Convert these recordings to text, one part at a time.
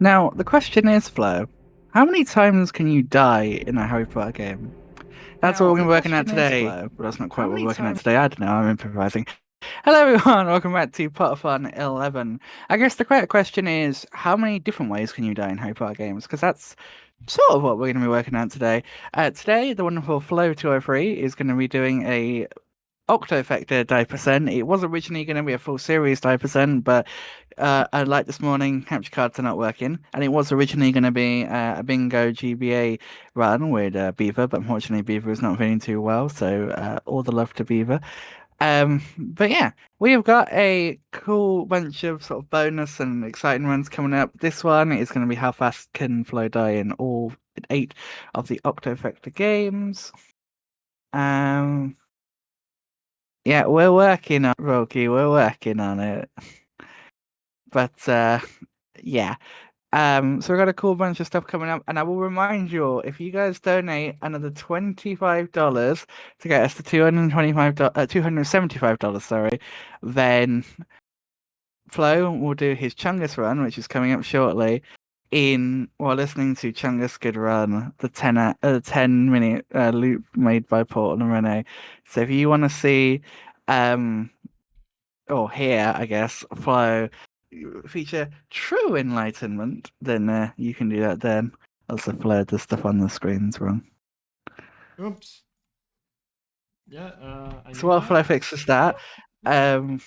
Now, the question is, Flo, how many times can you die in a Harry Potter game? That's what we're going to be working at today, but that's not quite what we're working at today. I don't know, I'm improvising. Hello, everyone, welcome back to Potterthon 11. I guess the correct question is, how many different ways can you die in Harry Potter games? Because that's sort of what we're going to be working at today. Today, the wonderful Flo203 is going to be doing a Octofecta die%. It was originally going to be a full series die%, but like this morning, capture cards are not working, and it was originally going to be a bingo GBA run with Beaver, but unfortunately Beaver is not feeling too well, so all the love to Beaver. But yeah, we have got a cool bunch of sort of bonus and exciting runs coming up. This one is going to be how fast can Flo die in all 8 of the Octofecta games. Um, yeah, we're working on Roki, we're working on it. But yeah. So we've got a cool bunch of stuff coming up, and I will remind you all, if you guys donate another $25 to get us to $275, sorry, then Flo will do his Chungus run, which is coming up shortly, in while listening to Chungus Good Run, the 10-minute loop made by Portal and Renee. So if you want to see um or hear, I guess, Flo feature true enlightenment, then you can do that then. Also, Flo, the stuff on the screen's wrong. Oops. Yeah, I So knew while that. Flo fixes that, um,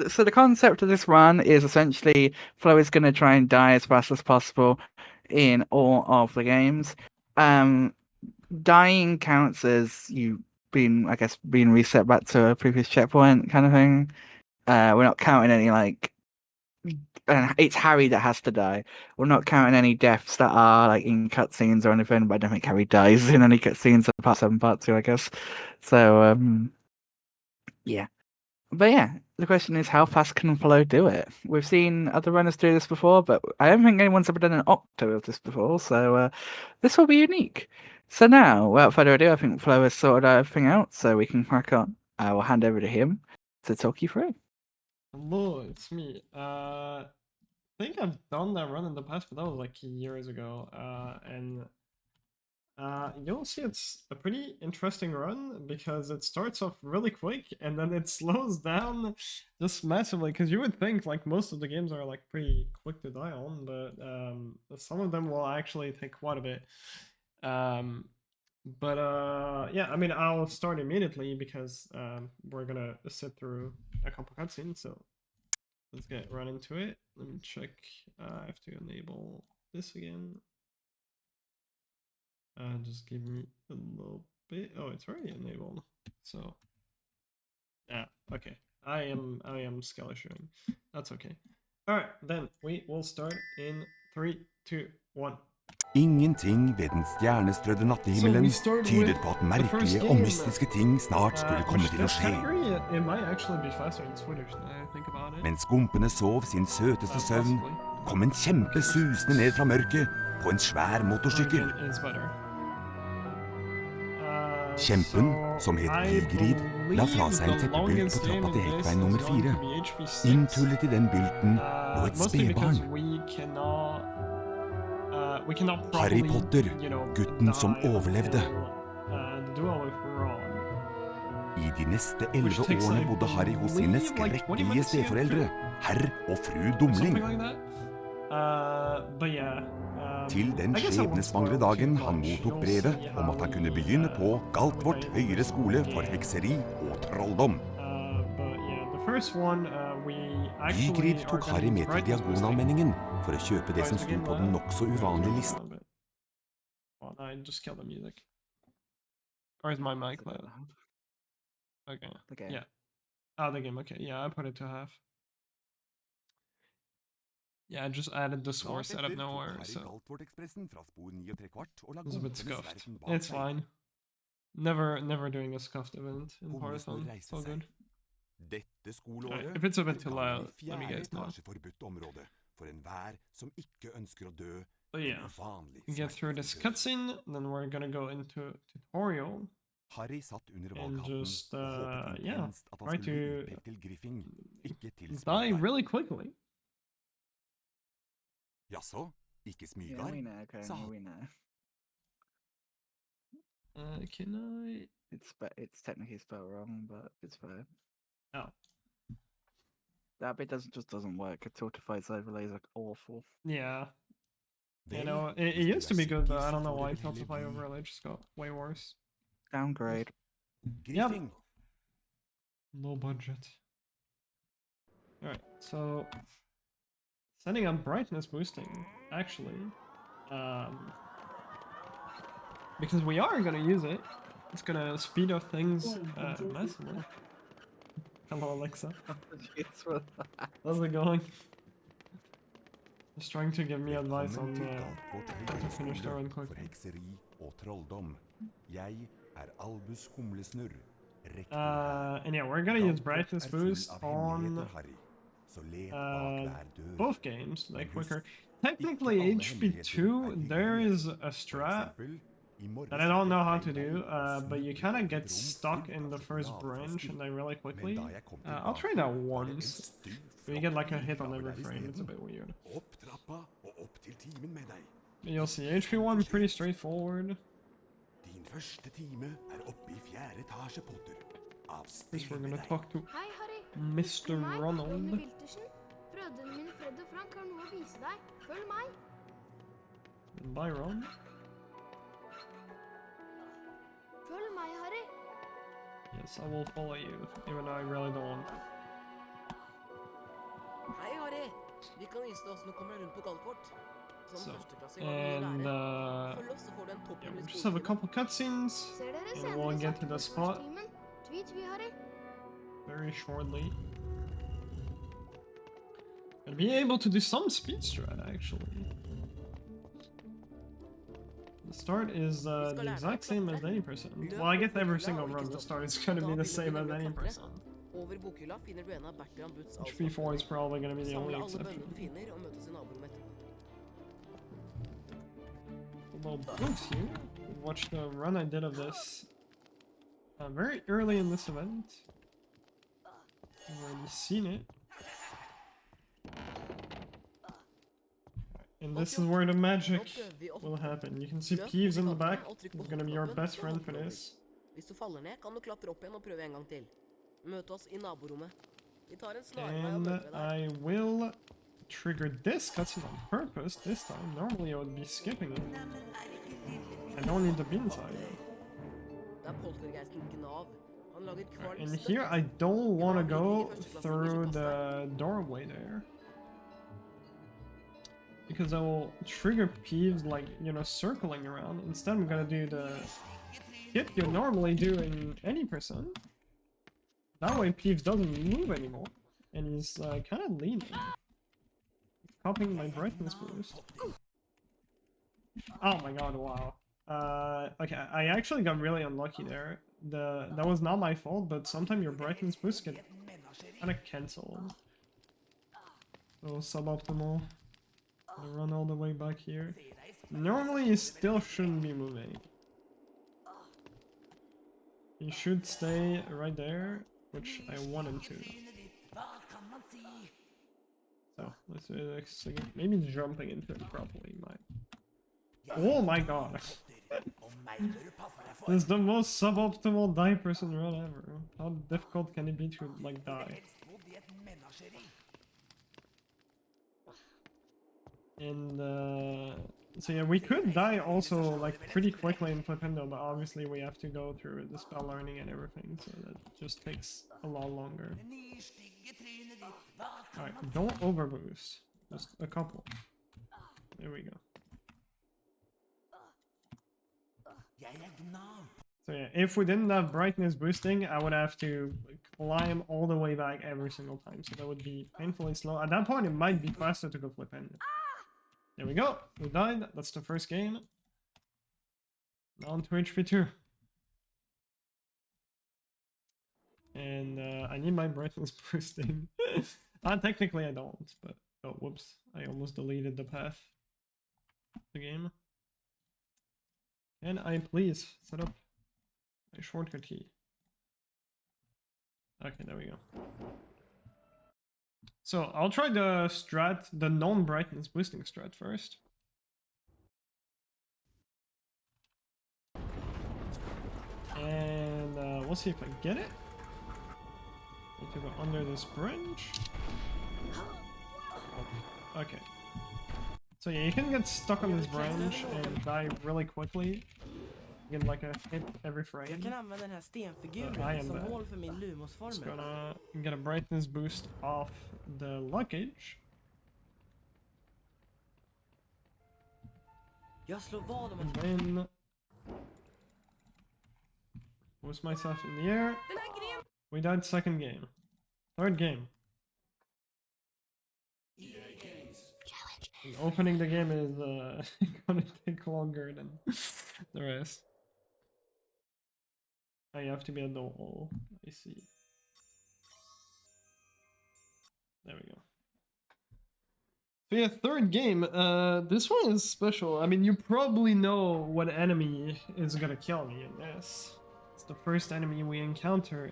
So the concept of this run is essentially Flo is gonna try and die as fast as possible in all of the games. Um, Dying counts as you being, I guess, being reset back to a previous checkpoint kind of thing. We're not counting any like and it's Harry that has to die. We're not counting any deaths that are like in cutscenes or anything, but I don't think Harry dies in any cutscenes of part 7, part 2, I guess. So yeah. But yeah, the question is how fast can Flo do it? We've seen other runners do this before, but I don't think anyone's ever done an octo of this before, so this will be unique. So now, without further ado, I think Flo has sorted everything out, so we can crack on. I will hand over to him to talk you through. Hello, it's me. I think I've done that run in the past, but that was like years ago. And you'll see it's a pretty interesting run because it starts off really quick and then it slows down just massively. Because you would think like most of the games are like pretty quick to die on, but some of them will actually take quite a bit. Um, but yeah, I mean, I'll start immediately because we're gonna sit through a couple cutscenes. So let's get right into it. Let me check. I have to enable this again. Just give me a little bit. Oh, it's already enabled. So yeah, okay. I am skeleton. That's okay. All right, then we will start in 3, 2, 1. Ingenting ved den stjernestrødde nattehimmelen tydet på at merkelige og mystiske ting snart skulle komme til å skje. Mens skumpene sov sin søteste søvn, kom en kjempe susende ned fra mørket på en svær motorsykkel. Kjempen, som het Vigrid, la fra seg en teppebylt på trappa til Hekkveien nummer 4. Inntullet i den bylten lå et spedbarn. Harry Potter, gutten som overlevde. I de neste 11 årene bodde Harry hos sine skrekkelige steforeldre, herr og fru Dumling. Til den skjebnesvangre dagen han mottok brevet om at han kunne begynne på Galtvort høyere skole for hekseri og trolldom. Vigrid tok Harry med til Diagonalmenningen for å kjøpe det som sto på den nok så uvanlige listen. I just killed the music. Or is my mic loud? Okay. The game. Yeah. Oh, the game. Okay. Yeah, I put it to half. Yeah, I just added the source out of nowhere, so it's a bit scuffed. It's fine. Never doing a scuffed event in Potterthon. It's all good. Right, if it's a bit too loud, let me guys know. But yeah, we get through this cutscene, then we're gonna go into tutorial. And just, yeah, try to die really quickly. Jaså, ikke Yeah, smygar? we know, Sa Coney, we know. Can I? It's technically spelled wrong, but it's fair. Oh. That bit just doesn't work. Autofight's overlays are awful. Yeah. You Vel, know, it hvis du used er to be good, but sikker, I så don't know får why det vel heller Spotify bli overlay just got way worse. Downgrade. Griffing. Low budget. Alright, so setting up brightness boosting, actually, because we are gonna use it, it's gonna speed up things massively. Hello, Alexa. How's it going? Just trying to give me advice on how to finish the run for quickly. hekseri og trolldom. Jeg er Albus Humlesnurr, rektor her. And yeah, we're gonna use brightness boost on Så let bak hver dør. both games, Men like husk, quicker. ikke Technically, alle HP2, hemmeligheter there hyggelige. is a For strat eksempel, i morges that I don't know how gikk to jeg do, feil og but you snublet kind i of et get rom stuck fullt in av the first branch sjokoladeflasker. and then really Men quickly. da jeg kom I'll tilbake, try that var det en once. stygg, So you get like a flott hit on bilflagge every der frame, it's a isteden. bit weird. Opp trappa og opp til timen med deg. You'll see, HP1 pretty straightforward. Din første time er oppe i 4. etasje, Potter. Av First we're sted med gonna deg. talk to Hei, Harry. Mr. Ronald. Wiltersen. Brødrene mine Fred og Frank har noe å vise deg. Følg meg. And Byron. Følg meg, Harry. Yes, I will follow you, even though I really don't want to. Hei, Harry. Vi kan vise deg hvordan du kommer deg rundt på golfkort. Som So, førsteklassing har du mye å and lære. Følg oss, så får du en yeah, topphimmel we just have a skoletime. couple cutscenes, Ser dere and senere we'll i get to the spot svarteforsvarstimen. Tvi, Harry. very shortly. Gonna be able to do some speed strat, actually. The start is the exact same as any percent. Well, I guess every single run, the start is gonna be the same as any percent. Over bokhylla finner du en av Bertrand Butts HP4 is probably gonna be the only Samle alle exception. bønnene du finner, og møtes i naborommet etterpå. A little boost here. Watch the run I did of this very early in this event. I've already seen it. And this is where the magic will happen. You can see Peeves in the back. He's gonna be your best friend for this. Hvis du faller ned, kan du klatre opp igjen og prøve en gang til. Møte oss i naborommet. Vi tar en snarvei og And møter deg der. I will trigger this cutscene on purpose this time. Normally I would be skipping it. I don't need to be inside. Det er poltergeisten Gnav. Han lager kvalm And støtt. here I don't want to go through the doorway there. Because I will trigger Peeves like, you know, circling around. Instead I'm gonna do the skip you normally do in any person. That way Peeves doesn't move anymore. And he's kind of leaning. He's copying my brightness boost. Oh my god, wow. Okay, I actually got really unlucky there. That was not my fault, but sometimes your brightness boost get kind of cancelled. So suboptimal. Gonna run all the way back here. Normally you still shouldn't be moving. You should stay right there, which I want him to. So let's do this again. Maybe jumping into it properly might. Oh my god! This is the most suboptimal die person run ever. How difficult can it be to like die? And so yeah, we could die also like pretty quickly in Flipendo, but obviously we have to go through the spell learning and everything, so that just takes a lot longer. Alright, don't overboost. Just a couple. There we go. So yeah, if we didn't have brightness boosting, I would have to climb all the way back every single time, so that would be painfully slow. At that point, it might be faster to go Flipendo. There we go. We died. That's the first game. Now on to HP2. And I need my brightness boosting. Technically I don't, but oh whoops. I almost deleted the path of the game. Can I please set up my shortcut key? Okay, there we go. So I'll try the strat, the non-brightness boosting strat first. And we'll see if I get it. Need to go under this bridge. Okay. So yeah, you can get stuck on this branch and die really quickly. You get like a hit every frame. Jag kan använda den här I stenfiguren am som bad. hål för min Just Lumos-formel. gonna get a brightness boost off the luggage. Jag slår vad om And ett... then boost myself in the air. Den här grenen! We died second game. Third game. And opening the game is gonna take longer than the rest. Oh, you have to be at the wall. I see. There we go. So yeah, third game. This one is special. I mean, you probably know what enemy is gonna kill me in this. It's the first enemy we encounter.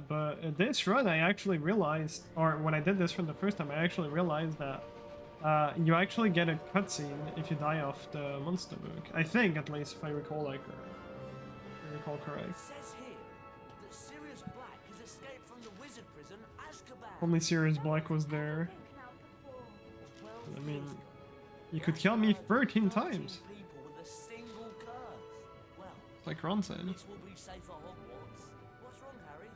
But this run, I actually realized, or when I did this run the first time, I actually realized that you actually get a cutscene if you die off the monster book. I think, at least, if I recall correct. It says here that Sirius Black has escaped from the wizard prison Azkaban. Only Sirius Black was there. I mean, you could kill me 13 times. People with a single curse. Well, Like Ron said. this will be safe at Hogwarts. What's wrong, Harry?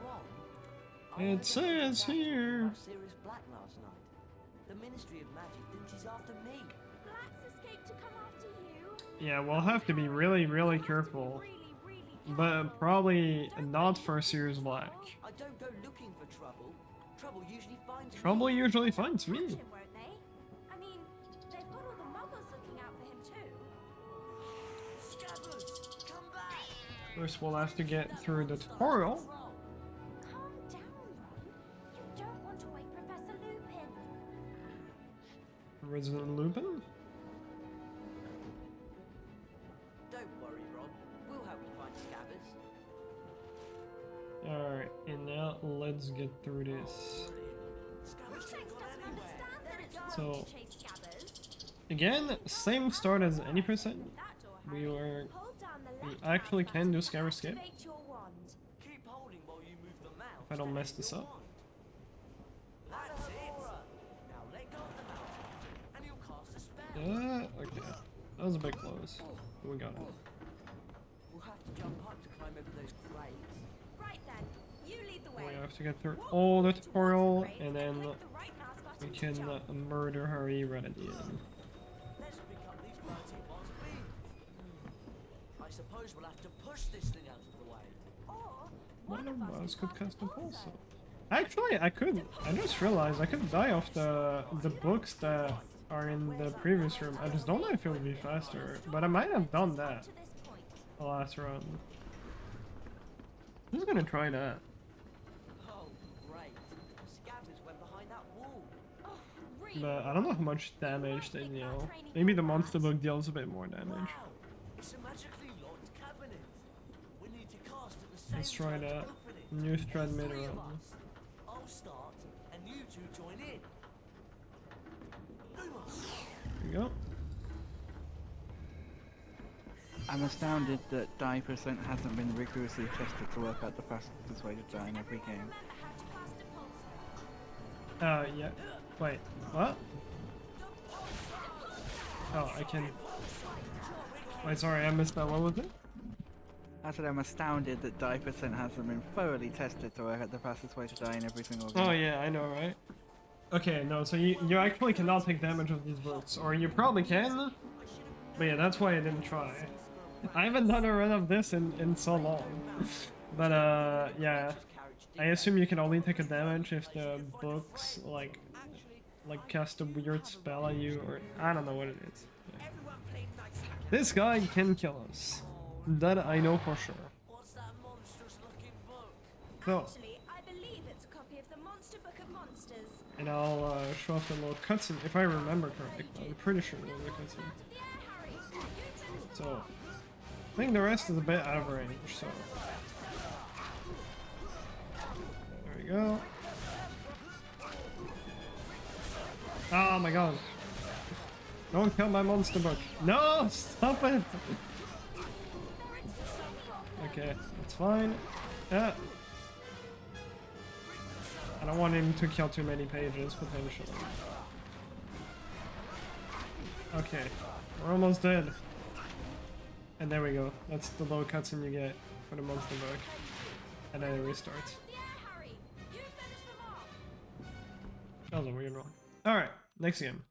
Wrong? It says here. Sirius Black last night. The Ministry of Magic thinks he's after me. Black's escaped to come after you. Yeah, we'll have to be really, really careful. But probably not for Sirius Black. I don't go looking for trouble. Trouble usually finds me. Trouble usually finds me. Catch him, won't they? I mean, they've got all the muggles looking out for him too. Scabbers, come back. First, we'll have to get through the tutorial. Calm down, Ron. You don't want to wake Professor Lupin. Resident Lupin. Don't worry, Rob. We'll help you find Scabbers. Alright, and now let's get through this. Scabbers Who can't go doesn't anywhere. understand that it's So- hard to chase scabbers? Again, same start as any percent. That door, We Harry. were. Hold down the We left actually mouse can button do to Scabbers Escape. activate your wand. Keep holding while you move the mouse. If I don't mess this up. That's it. Now let go of the mouse button and you'll cast a spell. Okay. That was a bit close. But we got it. We'll have to jump up to climb over those crates. Right then, you lead the way. We have to get through all the tutorial, Great, and then click the right mouse we button to can jump. murder Harry right at the end. Let's pick up these dirty boss beans. I suppose we'll have to push this thing out of the way. Or One one of us could pass cast a the pulse. zone. Actually, I could. I just realized I could die off the books that are in the previous room. I just don't know if it would be faster, but I might have done that To this point. the last run. I'm just gonna try that. Oh, great. Scabbers went behind that wall. Oh, really? But I don't know how much damage they deal. Maybe the monster book deals a bit more damage. Wow, it's a magically locked cabinet. We need to cast at the same Let's try time to that. open it. New thread mid Three of run. us. I'll start, and you two join in. Lumos. There we go. I'm astounded that die percent hasn't been rigorously tested to work out the fastest way to die in every game. Remember how to cast a pulse. Yeah. Wait, what? Oh, I can. Wait, sorry, I missed that. What was it? I said I'm astounded that die percent hasn't been thoroughly tested to work out the fastest way to die in every single game. Oh yeah, I know, right? Okay, no, so you actually cannot take damage of these books, or you probably can. But yeah, that's why I didn't try. I haven't done a run of this in so long. But yeah, I assume you can only take a damage if the books like cast a weird spell at you, or I don't know what it is. Yeah. This guy can kill us. That I know for sure. What's that monstrous looking book? So, Actually, I believe it's a copy of the Monster Book of Monsters. and I'll show off the little cutscene if I remember correctly. I'm pretty sure there's a cutscene. Out of the air, Harry. You So, I think the rest is a bit out of range, so. There we go. Oh my god. Don't kill my monster book. No, stop it. Okay, that's fine. Yeah. I don't want him to kill too many pages, potentially. Okay, we're almost dead. And there we go. That's the low cutscene you get for the monster book. And then it restarts. That was a weird one. Alright, next game.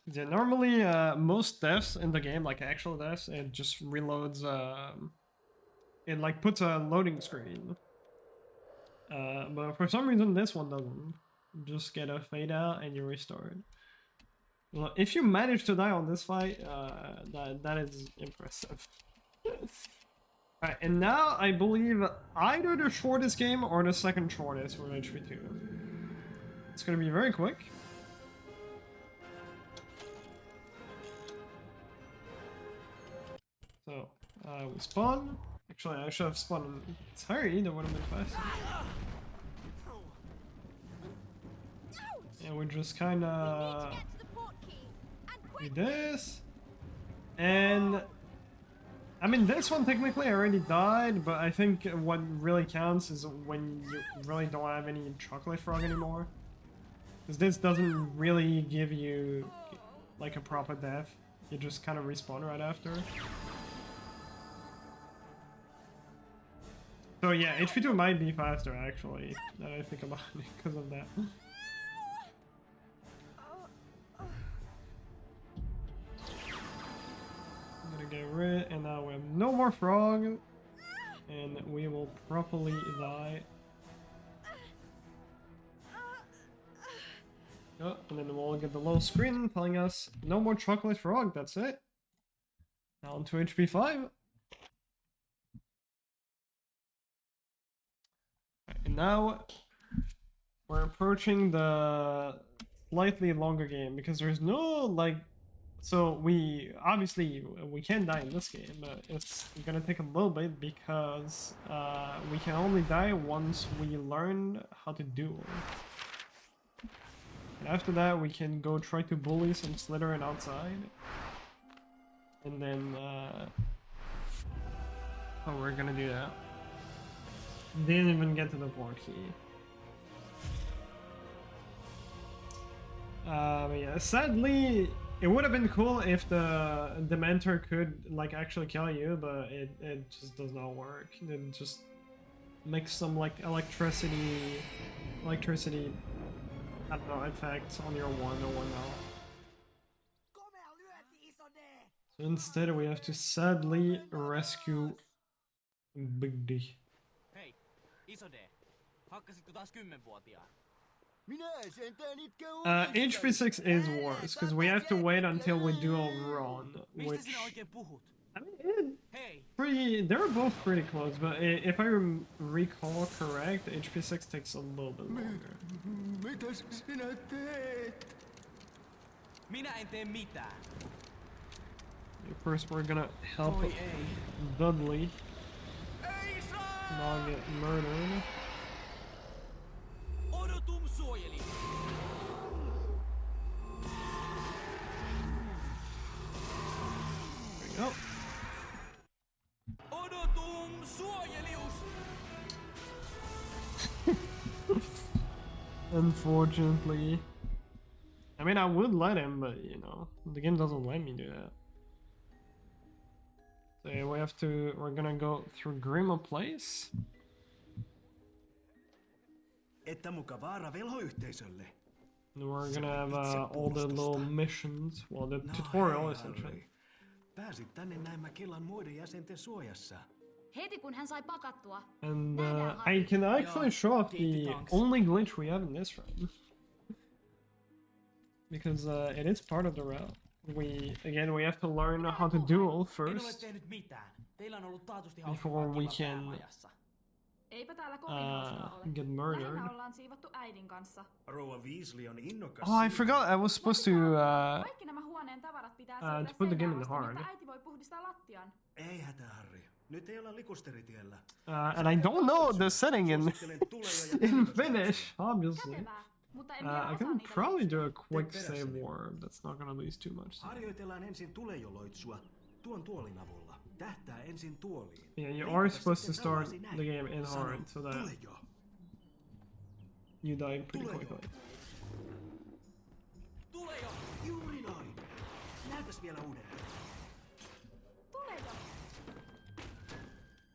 Yeah, normally most deaths in the game, like actual deaths, it just reloads, it like puts a loading screen. But for some reason this one doesn't. You just get a fade out and you restart. Well, if you manage to die on this fight, that is impressive. Alright, and now I believe either the shortest game or the second shortest for HP2. It's gonna be very quick. So, we spawn. Actually, I should have spawned entirely, that would have been faster. And we just kinda do this. And I mean, this one technically already died, but I think what really counts is when you really don't have any chocolate frog anymore. Because this doesn't really give you like a proper death. You just kind of respawn right after. So yeah, HP2 might be faster actually, now that I think about it, because of that. I'm gonna get rid, and now we have no more frog, and we will properly die. Oh, and then we'll get the little screen telling us no more chocolate frog, that's it. Now on to HP 5. And now we're approaching the slightly longer game because there's no like, so we obviously we can die in this game, but it's gonna take a little bit because we can only die once we learn how to duel. And after that we can go try to bully some Slytherin outside, and then oh, we're gonna do that. Didn't even get to the port key. But yeah, sadly, it would have been cool if the Dementor could like actually kill you, but it just does not work. It just makes some like electricity, I don't know, effects on your 1 or 1 now. So instead we have to sadly rescue Big D. HP 6 is worse, because we have to wait until we duel Ron, which... I mean, they're both pretty close, but if I recall correct, HP 6 takes a little bit longer. First we're gonna help Dudley not get murdered. There we go. Unfortunately. I mean, I would let him, but you know, the game doesn't let me do that. So yeah, we're gonna go through Grima Place. And we're gonna have all the little missions, well, the tutorial essentially. And I can actually show off the only glitch we have in this run. Because it is part of the route. We have to learn how to duel first before we can get murdered. Oh, I forgot I was supposed to put the game in hard. And I don't know the setting in in Finnish, obviously. I can probably do a quick save warp. That's not gonna lose too much. Harjoitellaan ensin tulejoloitsua tuon tuolin avulla. Tähtää ensin tuoliin. Yeah, you are supposed to start the game in hard so that you die pretty quickly. Tule jo! Juuri noin. Näytäs vielä uudelleen. Tule jo!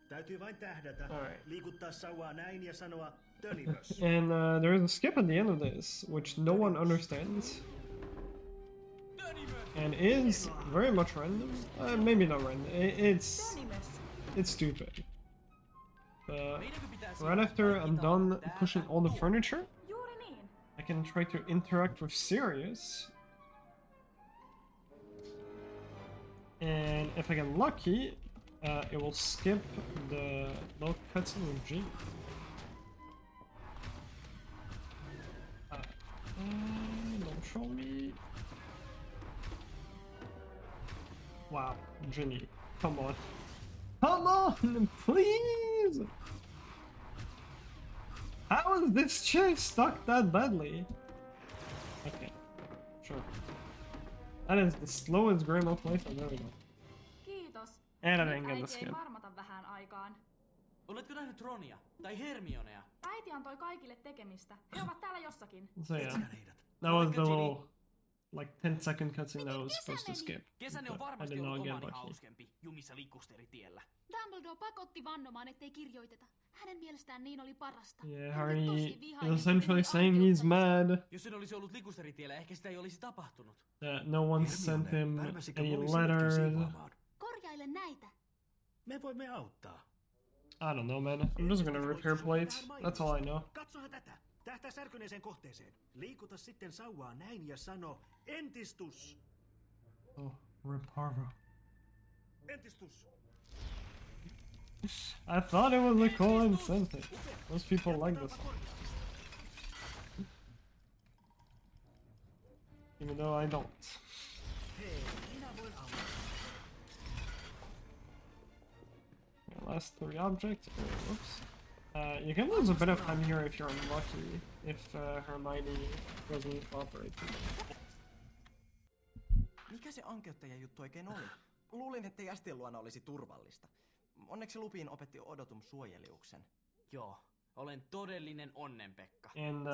Täytyy vain tähdätä. Alright. Liikuttaa sauvaa näin ja sanoa tönimös. And there is a skip at the end of this, which no one understands. And is very much random. Maybe not random. It's stupid. Right after I'm done pushing all the furniture, I can try to interact with Sirius. And if I get lucky, it will skip the little cutscene with G. Don't show me. Wow, Ginny, come on. Come on, please! How is this chick stuck that badly? Okay, sure. That is the slowest grandma place I've ever done. Kiitos. And I didn't get the skip. Varmata vähän aikaan. Oletko nähnyt Ronia tai Hermionea? Äiti antoi kaikille tekemistä. He ovat täällä jossakin. So yeah, that was the little like 10-second cutscene that I was supposed to skip. Kesäni on But I varmasti did not ollut get omani lucky. hauskempi jumissa likusteritiellä. Dumbledore pakotti vannomaan, ettei kirjoiteta. Hänen mielestään niin oli parasta. Yeah, Harry is essentially saying he's mad Jos sen olisi ollut likusteritiellä, ehkä sitä ei olisi tapahtunut. that no one sent him any letters. Korjaile näitä. Me voimme auttaa. I don't know, man. I'm just gonna repair plates. That's all I know. Katsohan tätä. Tähtää särkyneeseen kohteeseen. Liikuta sitten sauvaa näin ja sano entistus. Oh, rip Harvo. Entistus. I thought it was a cool incentive. Most people like this one. Even though I don't. Hei, minä voin auttaa. Last 3 objects. Whoops. You can lose a bit of time here if you're unlucky, if Hermione doesn't cooperate. Mikä se ankeuttaja juttu oikein oli? Luulin, että jästien luona olisi turvallista. Onneksi Lupin opetti Odotum suojeliuksen. Joo, olen todellinen onnenpekka. And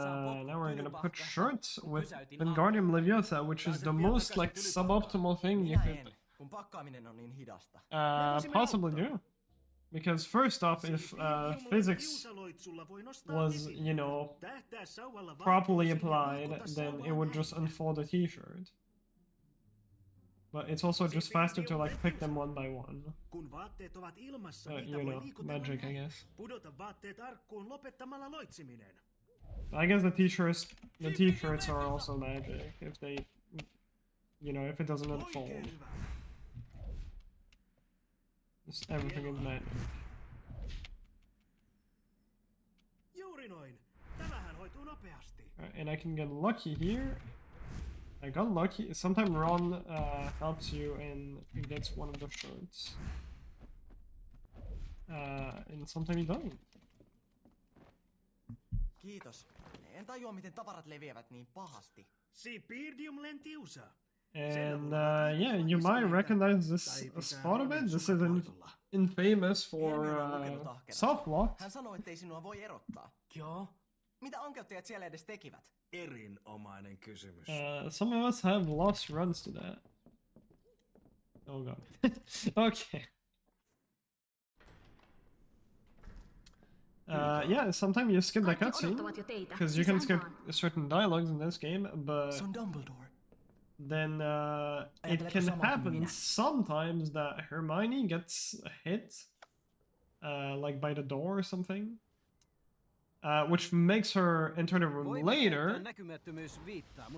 now we're gonna put shorts with Wingardium Leviosa, which is the most like suboptimal thing you could Kun pakkaaminen on niin hidasta. possibly do. Because first off, if physics was, you know, properly applied, then it would just unfold a t-shirt. But it's also just faster to like pick them one by one. Kun vaatteet ovat ilmassa, You know, magic, I guess. Pudota vaatteet arkkuun lopettamalla loitsiminen. I guess the t-shirts are also magic if they, you know, if it doesn't unfold. Oikein hyvä. Just everything is magic. Juuri noin. Tämähän hoituu nopeasti. Alright, and I can get lucky here. I got lucky. Sometimes Ron helps you and he gets one of the shirts. And sometimes he doesn't. Kiitos. En tajua, miten tavarat leviävät niin pahasti. Sipirdium lentiusa. And yeah, you might recognize this spot of it. This is infamous for soft locks. Hän sanoi, ettei sinua voi erottaa. Joo. Mitä ankeuttajat siellä edes tekivät? Erinomainen kysymys. Some of us have lost runs to that. Oh god. Okay. Yeah, sometimes you skip the cutscene because you can skip certain dialogues in this game, but Se on Dumbledore. then it can happen sometimes that Hermione gets hit, like by the door or something, which makes her enter the room later.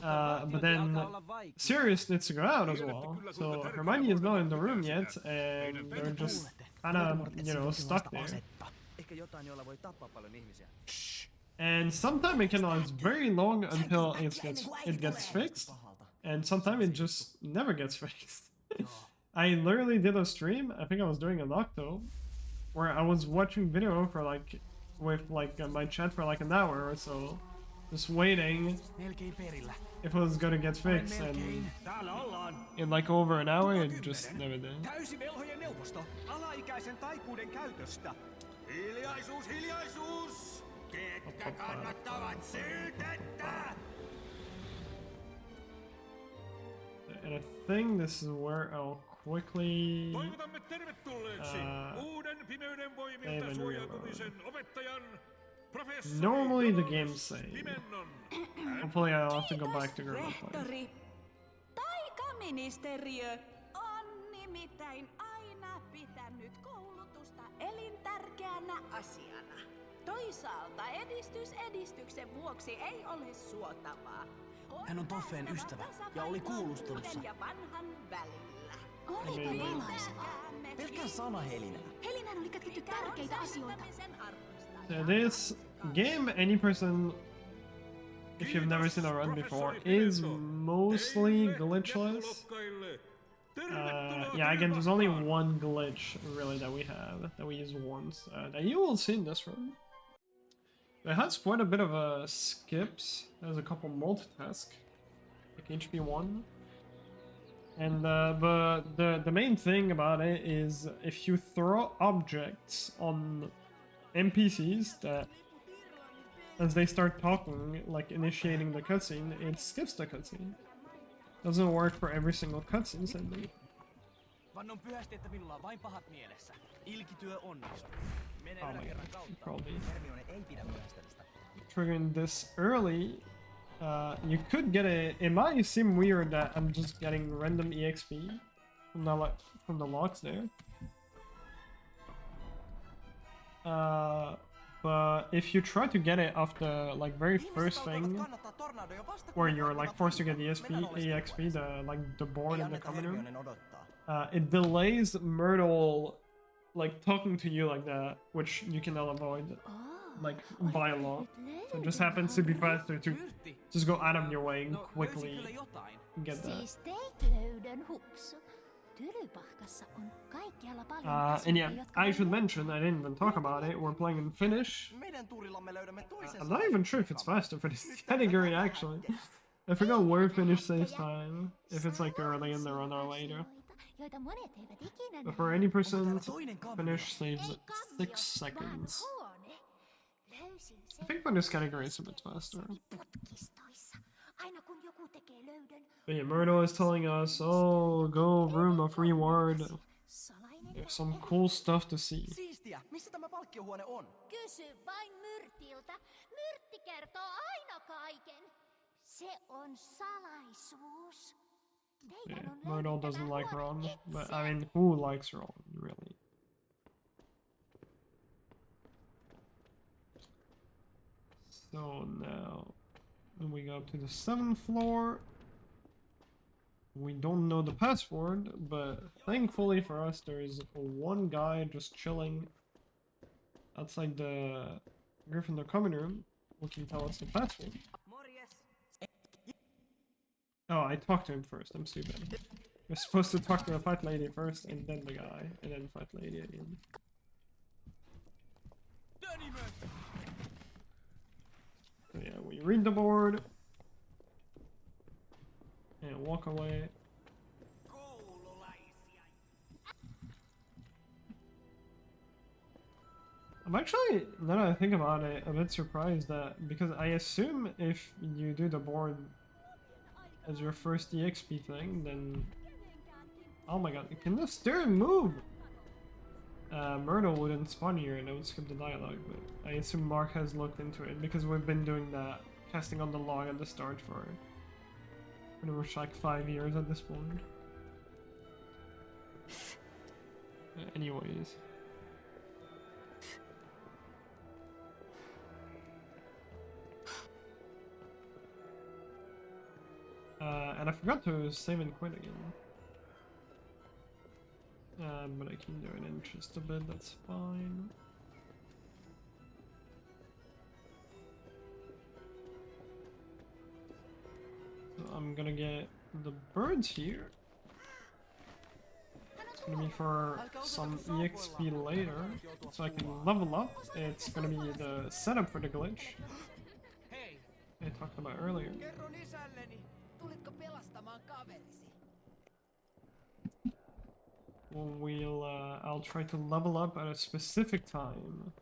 But then Sirius needs to go out as well, so Hermione is not in the room yet, and they're just kind of, you know, stuck there. And sometimes it can last very long until it gets fixed, and sometimes it just never gets fixed. I literally did a stream, I think I was doing an Octo, where I was watching video for like, with like my chat for like an hour or so, just waiting if it was gonna get fixed, and in like over an hour it just never did. Täysivelhojen neuvosto alaikäisen taikuuden käytöstä. Hiljaisuus, hiljaisuus! Ketkä kannattavat syytettä? And I think this is where I'll quickly Toivotamme tervetulleeksi uuden pimeyden voimilta suojautumisen opettajan professori. Normally the game's same. Hopefully I'll have to go back to Grandma. Rehtori, taikaministeriö on nimittäin aina pitänyt koulutusta elintärkeänä asiana. Toisaalta edistys edistyksen vuoksi ei ole suotavaa. Hän on Toffeen ystävä ja oli kuulustelussa. Ja vanhan välillä. Olipa valaisevaa. Pelkkää sanahelinää. Helinään oli kätketty tärkeitä asioita. So this game, any person, if you've never seen a run before, is mostly glitchless. Yeah, again, there's only one glitch really that we have, that we use once, that you will see in this run. It has quite a bit of skips. There's a couple multitask, like HP1. And but the main thing about it is if you throw objects on NPCs that, as they start talking, like initiating the cutscene, it skips the cutscene. Doesn't work for every single cutscene, sadly. Vannon pyhästi, että minulla on vain pahat mielessä. Ilkityö onnistuu. Mene yläkerran kautta. Probably. Hermione ei pidä myöhästelystä. Triggering this early, you could get a. It might seem weird that I'm just getting random EXP from the logs there. But if you try to get it off the like very first thing, where you're like forced to get the EXP, the board in the common room, it delays Myrtle like talking to you like that, which you cannot avoid, like by law. So it just happens to be faster to just go out of your way and quickly get that. And yeah, I should mention, I didn't even talk about it, we're playing in Finnish. I'm not even sure if it's faster for this category actually. I forgot where Finnish saves time, if it's like early in the run or later. But for 80%, Finnish saves 6 seconds. I think for this category it's a bit faster. But yeah, Myrtle is telling us, oh, go room of reward. There's some cool stuff to see. Siistiä, missä tämä palkkiohuone on? Kysy vain Myrtiltä. Myrtti kertoo aina kaiken. Se on salaisuus. Yeah, Myrtle doesn't like Ron, but I mean, who likes Ron, really? So now, we go up to the 7th floor. We don't know the password, but thankfully for us, there's one guy just chilling outside the Gryffindor common room, who can tell us the password. Oh, I talked to him first. I'm stupid. We're supposed to talk to the fight lady first, and then the guy, and then fight lady again. So yeah, we read the board and walk away. I'm actually, now that I think about it, a bit surprised that, because I assume if you do the board as your first EXP thing, then... Oh my god, can the steering move? Myrtle wouldn't spawn here and it would skip the dialogue, but I assume Mark has looked into it because we've been doing that, casting on the log at the start for pretty much like 5 years at this point. Anyways. And I forgot to save and quit again. But I can do it in just a bit, that's fine. So I'm gonna get the birds here. It's gonna be for some EXP later, so I can level up. It's gonna be the setup for the glitch. I talked about earlier. Kerron isälleni, tulitko pelastamaan kaverisi? I'll try to level up at a specific time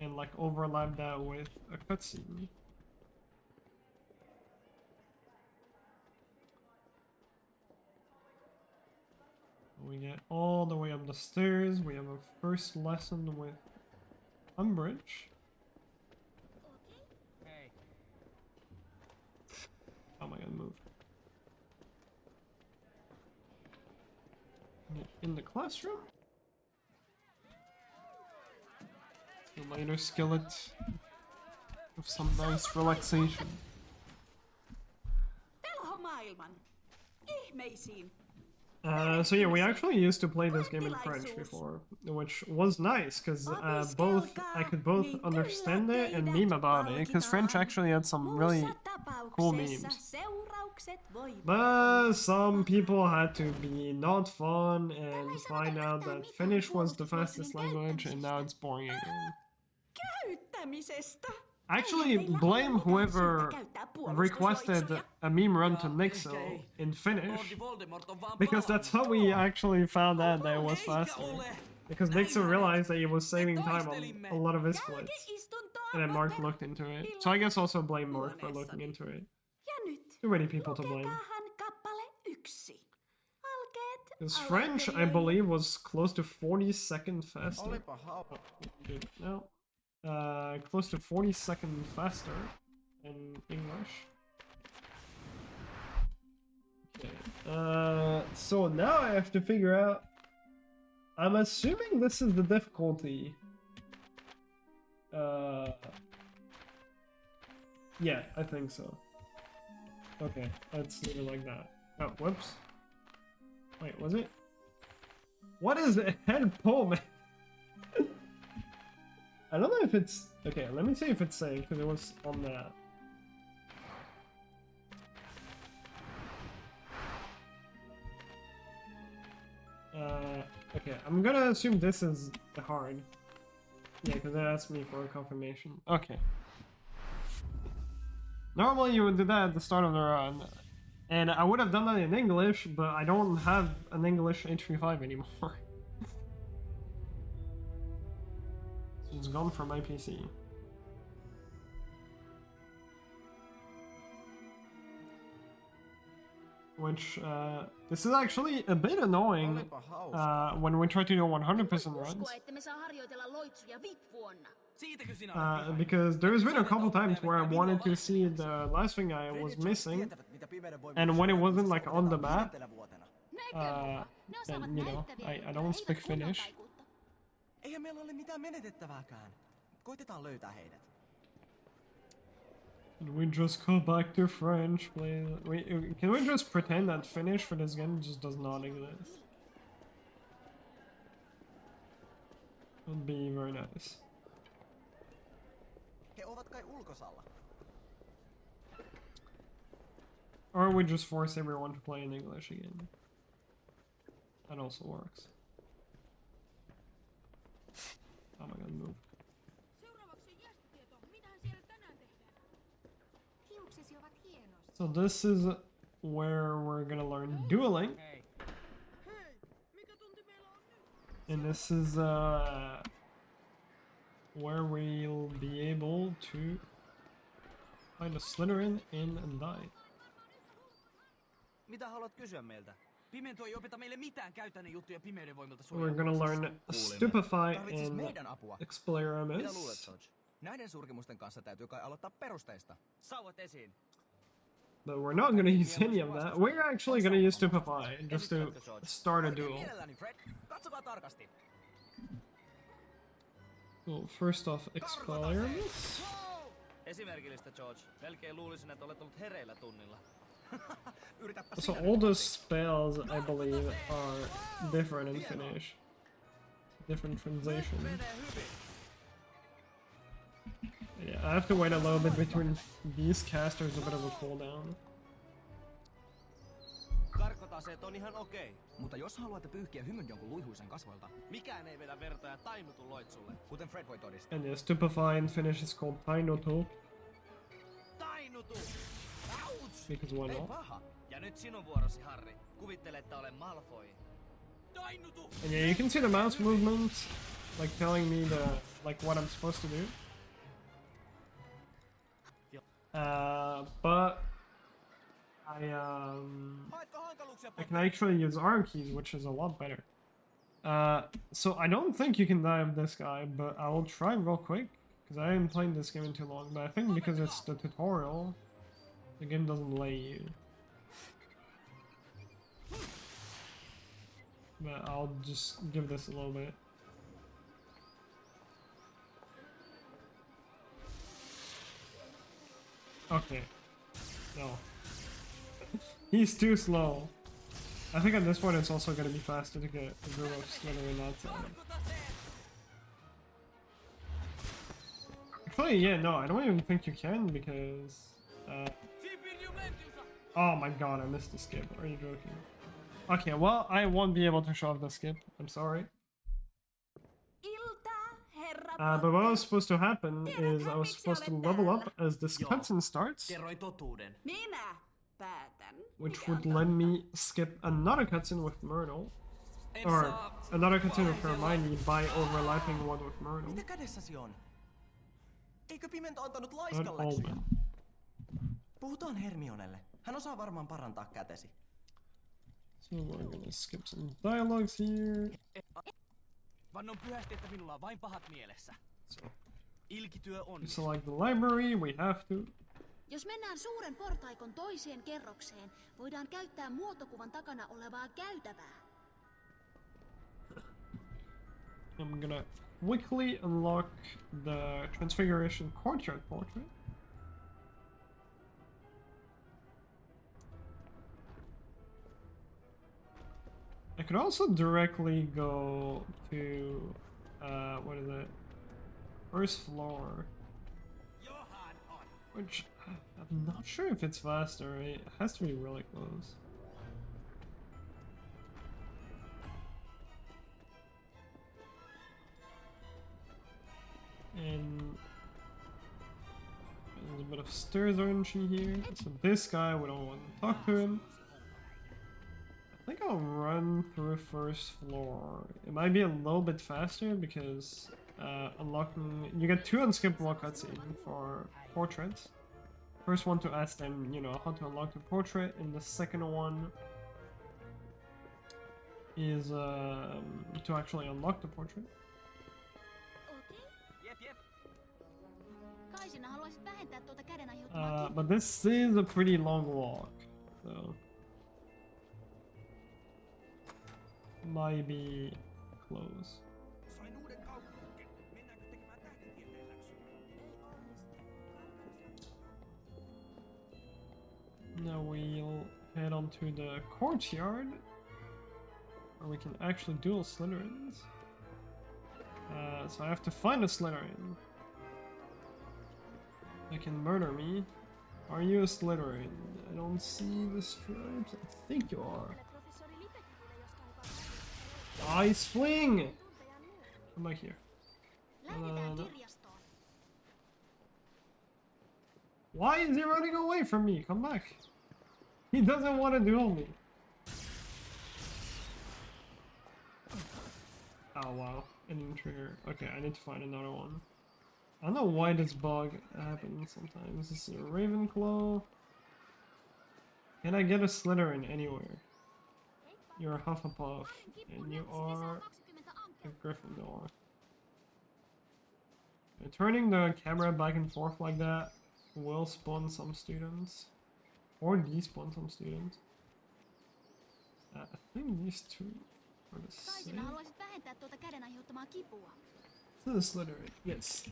and like overlap that with a cutscene. We get all the way up the stairs. We have a first lesson with Umbridge. Hei. How am I gonna move? In the classroom? The later skillet with some nice relaxation. Telhomaailman. Ihmeisiin. So yeah, we actually used to play this game in French before, which was nice because I could both understand it and meme about it, because French actually had some really cool memes. But some people had to be not fun and find out that Finnish was the fastest language, and now it's boring again. Actually, blame whoever requested a meme run to Nixel in Finnish, because that's how we actually found out that it was faster. Because Nixel realized that he was saving time on a lot of his splits, and then Mark looked into it. So I guess also blame Mark for looking into it. Too many people to blame. Because French, I believe, was close to 40 seconds faster. Oh, dude, no. Close to 40 seconds faster in English. Okay. So now I have to figure out. I'm assuming this is the difficulty. Yeah, I think so. Okay, let's leave it like that. Oh, whoops. Wait, was it? What is the head pull, man? I don't know if it's... Okay, let me see if it's saved, because it was on that. Okay, I'm gonna assume this is the hard. Yeah, because it asked me for a confirmation. Okay. Normally you would do that at the start of the run. And I would have done that in English, but I don't have an English HP5 anymore. It's gone from my PC. Which, this is actually a bit annoying when we try to do 100% runs. Because there's been a couple times where I wanted to see the last thing I was missing, and when it wasn't like on the map, then, you know, I don't speak Finnish. Eihän meillä ole mitään menetettävääkään. Koitetaan löytää heidät. Can we just go back to French, please? Can we just pretend that Finnish for this game just does not exist? Would be very nice. He ovat kai ulkosalla. Or we just force everyone to play in English again. That also works. How am I gonna move? So this is where we're gonna learn dueling. And this is where we'll be able to find a Slytherin in and die. Mitä haluat kysyä meiltä? Pimento ei opeta meille mitään käytännön juttuja pimeyden voimilta We're gonna learn Stupefy and Expelliarmus. Mitä luulet, George? Näiden surkimusten kanssa täytyy kai aloittaa perusteista. Sauvat esiin. But we're not gonna use any of that. We're actually gonna use Stupefy just to start a duel. Katsokaa tarkasti. Well, first off, Expelliarmus. Esimerkillistä, George. Melkein luulisin, että olet ollut hereillä tunnilla. So all the spells, I believe, are different in Finnish. Different translation. Yeah, I have to wait a little bit between these casters, a bit of a cooldown. Karkkotaseet on ihan okei. Mutta jos haluatte pyyhkiä hymyn jonkun luihuisen kasvoilta, Mikään ei vedä verta ja tainnutu loitsulle. kuten Fred voi todistaa. And yeah, Stupefy in Finnish is called Tainotu. Because why not? Ja nyt sinun vuorosi, Harry. Kuvittele, että olen Malfoy. And yeah, you can see the mouse movements, like telling me like what I'm supposed to do. But I can actually use arm keys, which is a lot better. So I don't think you can die of this guy, but I will try real quick, because I haven't played this game in too long, but I think because it's the tutorial, the game doesn't let you. But I'll just give this a little bit. Okay. No. He's too slow. I think at this point it's also gonna be faster to get a group of Slytherin outside. Actually, yeah, no, I don't even think you can because... Oh my god, I missed the skip. Are you joking? Okay, well, I won't be able to show off the skip. I'm sorry. But what was supposed to happen is I was supposed to level up as this cutscene starts, which would let me skip another cutscene with Myrtle, or another cutscene with Hermione by overlapping one with Myrtle. Not all them. Puhutaan Hermionelle. Hän osaa varmaan parantaa kätesi. So we're gonna skip some dialogues here. Vannon pyhästi, että minulla on vain pahat mielessä. Ilkityö on. Select the library, we have to. Jos mennään suuren portaikon toiseen kerrokseen, voidaan käyttää muotokuvan takana olevaa käytävää. I'm gonna quickly unlock the Transfiguration Courtyard portrait. I could also directly go to, what is it? First floor. Which, I'm not sure if it's faster, it has to be really close. And there's a bit of stairs energy here. So this guy, we don't want to talk to him. I think I'll run through first floor. It might be a little bit faster because unlocking... You get 2 unskippable cutscenes for portraits. First one to ask them, you know, how to unlock the portrait, and the second one is to actually unlock the portrait. But this is a pretty long walk, so... might be close. Now we'll head on to the courtyard, where we can actually duel Slytherins. So I have to find a Slytherin. They can murder me. Are you a Slytherin? I don't see the stripes. I think you are. Ice fling! Come back here. Why is he running away from me? Come back. He doesn't want to duel me. Oh wow, ending trigger. Okay, I need to find another one. I don't know why this bug happens sometimes. This is a Ravenclaw. Can I get a Slytherin anywhere? You're a Hufflepuff, and you are a Gryffindor. And turning the camera back and forth like that will spawn some students. Or despawn some students. I think these two are the same. This is Slytherin, yes.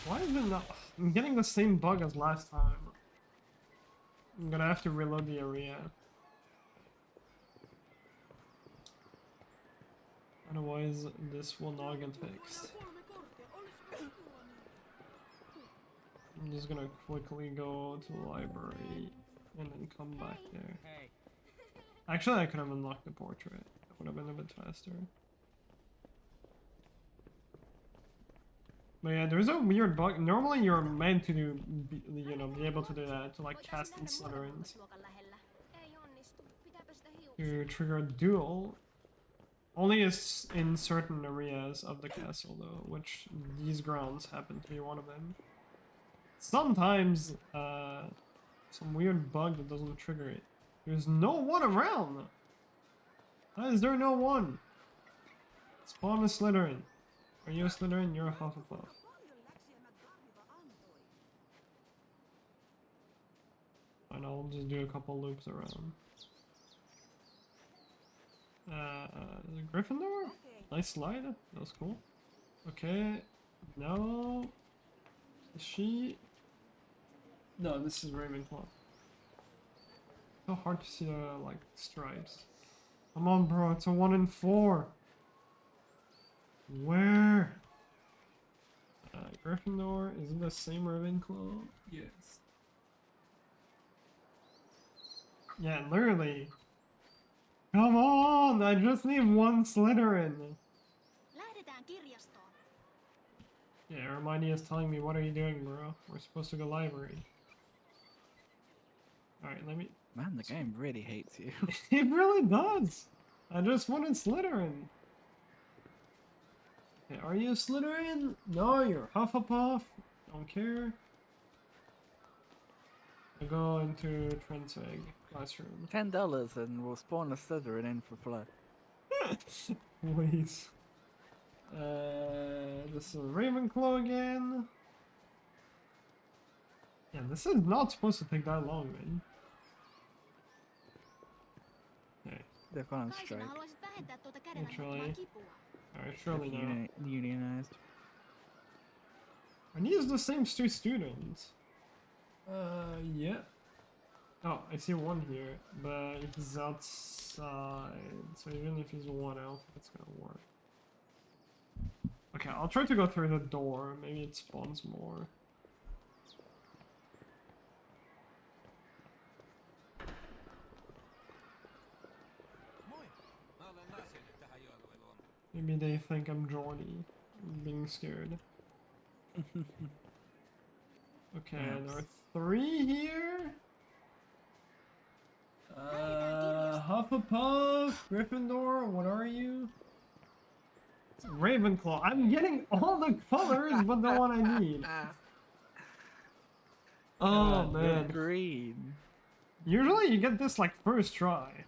Why is it not? I'm getting the same bug as last time. I'm gonna have to reload the area. Otherwise, this will not get fixed. I'm just gonna quickly go to the library and then come back there. Actually, I could have unlocked the portrait. That would have been a bit faster. But yeah, there's a weird bug. Normally you're meant to do, you know, be able to do that, to like cast in Slytherins. To trigger a duel. Only is in certain areas of the castle though, which these grounds happen to be one of them. Sometimes, some weird bug that doesn't trigger it. There's no one around! How is there no one? Spawn a Slytherin. Are you a Slytherin? You're a Hufflepuff. And I'll just do a couple loops around. Gryffindor? Nice slide. That was cool. Okay. No. Is she? No, this is Ravenclaw. So hard to see the like stripes. Come on, bro. It's a 1 in 4. Where? Gryffindor. Is it the same Ravenclaw? Yes. Yeah, literally. Come on! I just need one Slytherin. Yeah, Hermione is telling me, what are you doing, bro? We're supposed to go library. Alright, let me... Man, the game really hates you. It really does! I just wanted Slytherin. Okay, are you a Slytherin? No, you're Hufflepuff. Don't care. I go into Trent's egg classroom. $10 and we'll spawn a Slytherin in for Flo. Please. This is Ravenclaw again. Yeah, this is not supposed to take that long, man. Okay. They've gone on strike. Literally. Alright, surely not. Unionized. Are these the same two students? Yeah. Oh, I see one here, but he's outside. So even if he's one out, it's gonna work. Okay, I'll try to go through the door. Maybe it spawns more. Maybe they think I'm Jordy, being scared. Okay, there are 3 here. Hufflepuff, Gryffindor, what are you? Ravenclaw. I'm getting all the colors but the one I need. Oh man. Green. Usually you get this like first try.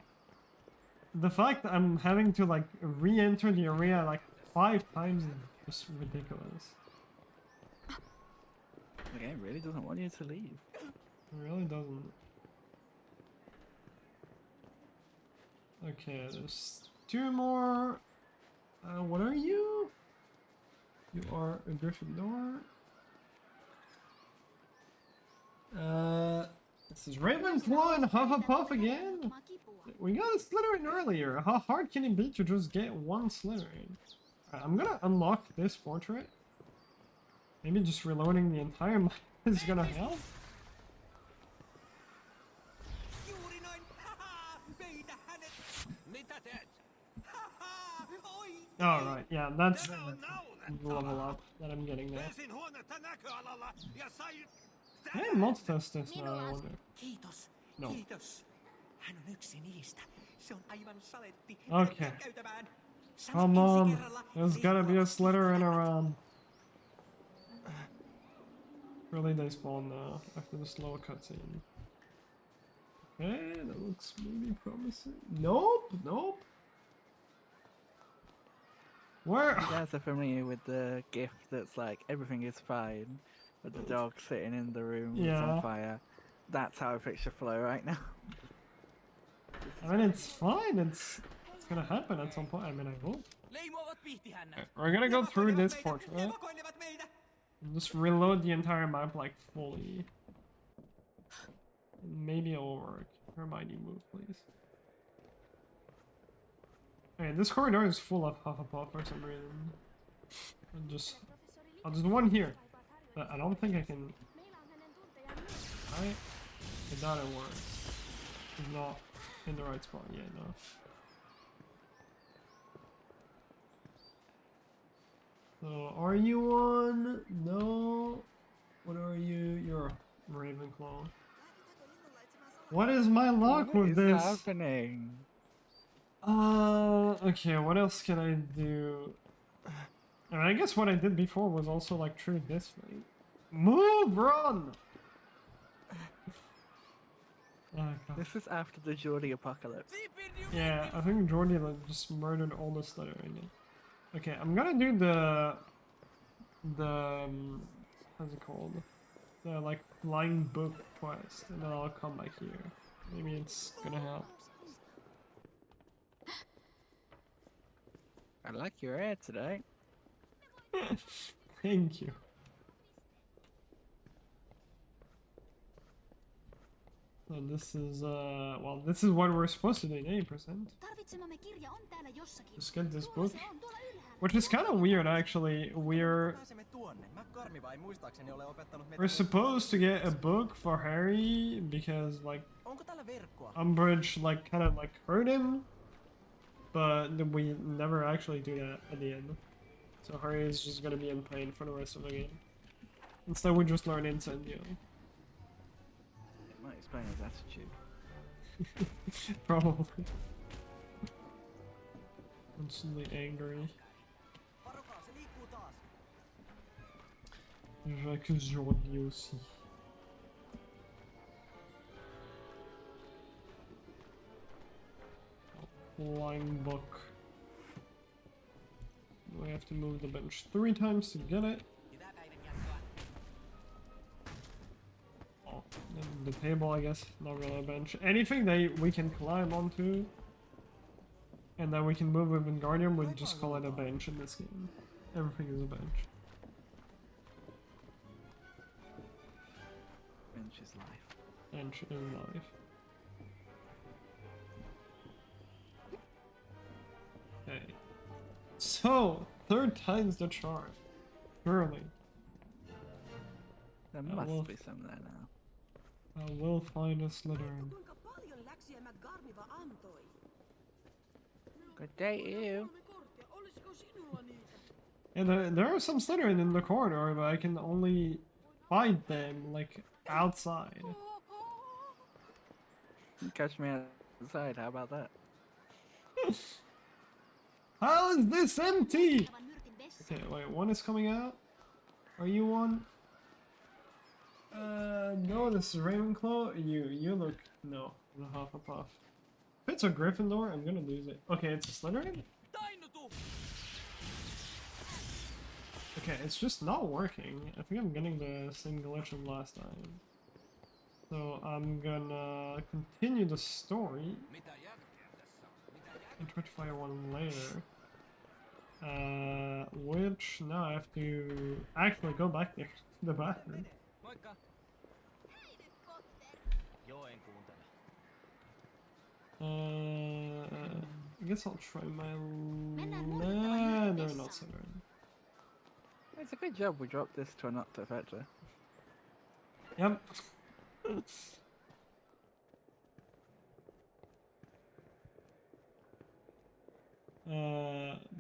The fact that I'm having to like re-enter the area like 5 times is just ridiculous. The game really doesn't want you to leave. It really doesn't. Okay, there's 2 more. What are you? You are a Gryffindor. This is Ravenclaw and Hufflepuff again? We got a Slytherin earlier. How hard can it be to just get one Slytherin? Alright, I'm gonna unlock this portrait. Maybe just reloading the entire map is gonna help? Alright, yeah, that's the level up that I'm getting there. Can I multitask this now, I wonder? No. Okay. Come on, there's gotta be a Slytherin around. Really, they spawn now after the slow cutscene. Okay, that looks maybe promising. Nope, nope. Where? You guys are familiar with the gif that's like everything is fine, but the dog sitting in the room is on fire. That's how I picture Flo right now. I mean, it's fine. It's gonna happen at some point. I mean, I hope. Okay, we're gonna go through this portrait. And just reload the entire map like fully. Maybe it'll work. Hermione, move, please. Okay, this corridor is full of Hufflepuff for some reason. I'll just one here. But I don't think I can. I doubt it works. It's not in the right spot yet, no. So, are you one? No. What are you? You're a Ravenclaw. What is my luck with this? What is happening? Okay, what else can I do? And I guess what I did before was also like true this way. Move, run! Oh, God. This is after the Geordie apocalypse. Yeah, I think Jordy like, just murdered all the Slytherin. Okay, I'm gonna do how's it called? The like flying book quest, and then I'll come back here. Maybe it's gonna help. I like your hair today. Thank you. So this is well, this is what we're supposed to do, 80%. Tarvitsemamme kirja on täällä jossakin. Just get this Tuolla book. se on, tuolla ylhäällä. Which is kind of weird, actually. We're supposed to get a book for Harry because, like, Umbridge, like, kind of, like, hurt him. But we never actually do that at the end. So Harry is just gonna be in pain for the rest of the game. Instead, we just learn Incendio. It might explain his attitude. Probably. Constantly angry. Jacques Jordi aussi. Flying book. We have to move the bench 3 times to get it. Oh, and the table, I guess, not really a bench. Anything that we can climb onto and that we can move with Wingardium, we just call it a bench in this game. Everything is a bench. Bench is life. Bench is life. Okay. So, 3rd time's the charm. Surely. There must be some there now. I will find a Slytherin. Kuinka paljon läksiä McGarmiva antoi? Good day to you. Olisiko sinulla niitä? And there are some Slytherin in the corridor, but I can only find them, like, outside. Catch me outside, how about that? How is this empty? Okay, wait, one is coming out? Are you one? No, this is Ravenclaw. You look, no, the Hufflepuff. If it's a Gryffindor, I'm gonna lose it. Okay, it's a Slytherin? Okay, it's just not working. I think I'm getting the same glitch as last time. So I'm gonna continue the story and try to find one later. Which now I have to actually go back there to the bathroom. I guess I'll try my. Nah, they're not Slytherin. It's a good job we dropped this to an Octofecta. Yep.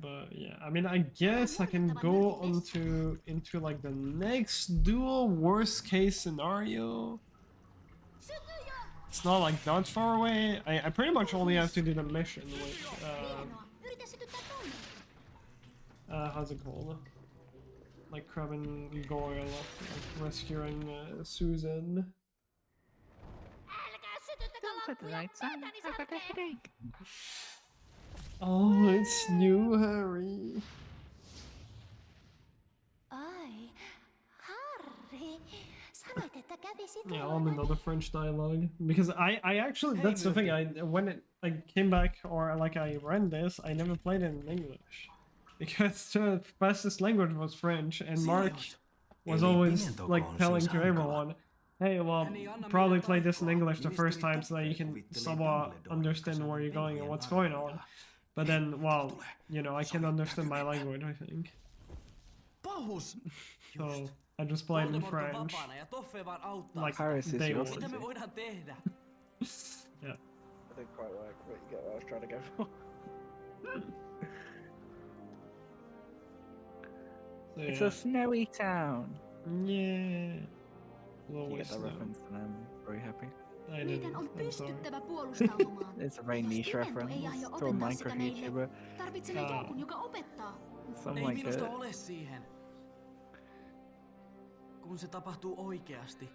But yeah, I mean, I guess I can go into like the next duel. Worst case scenario. It's not like that far away. I pretty much only have to do the mission with how's it called? Like Crab and Goyle, like rescuing Susan. Don't put the lights on, I've got a headache. Oh, it's new, Harry. Yeah, I'll another French dialogue because I actually that's the thing. When I came back or like I ran this, I never played it in English because the fastest language was French, and Mark was always like telling to everyone, "Hey, well, probably play this in English the first time so that you can somewhat understand where you're going and what's going on." But then, well, you know, I can understand my language, I think. So I just played in French. Like day one. Yeah. I didn't quite work, but you get what I was trying to go for. So, It's yeah. a snowy town. Yeah. You get that reference, and I'm very happy. I Meidän on didn't. I'm sorry. pystyttävä puolustautumaan. It's a very Ja jos niche Demento ei reference aio to a opettaa sitä Minecraft meille, YouTuber. tarvitsemme jonkun, joka opettaa. Some Ei like minusta ole siihen. Kun se tapahtuu oikeasti.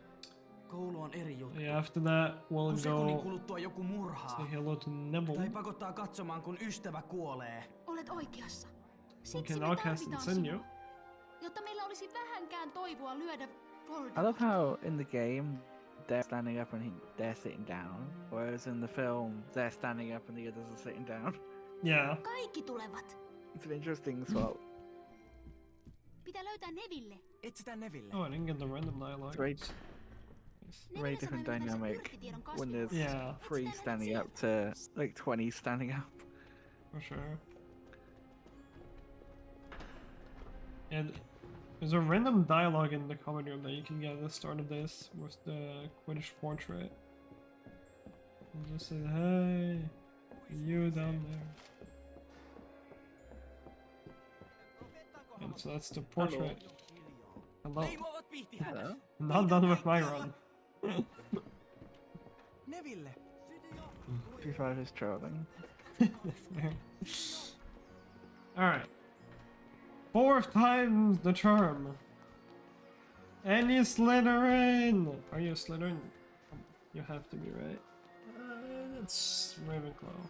Koulu on eri juttu. Yeah, after that, we'll Kun sekunnin go kuluttua joku murhaa. say hello to Nebel. Tai pakottaa katsomaan, kun ystävä kuolee. Olet oikeassa. We Siksi can me all cast tarvitaan Incendio. sinua, jotta meillä olisi vähänkään toivoa lyödä I love Voldemort. how in the game they're standing up and they're sitting down, whereas in the film they're standing up and the others are sitting down. Yeah. Kaikki tulevat. It's an interesting swap. Pitää löytää Neville. Etsitään Neville. Oh, I didn't get the random dialogue. It's very, Nice. very different dynamic when there's Yeah. 3 standing up to like 20 standing up. For sure. And there's a random dialogue in the common room that you can get at the start of this with the Quidditch portrait. And just say, hey, you down there. And so that's the portrait. Hello. Hello. I'm not done with my run. Neville. P5 is trolling. Alright. 4th time's the charm. Any Slytherin! Are you a Slytherin? You have to be, right? That's Ravenclaw.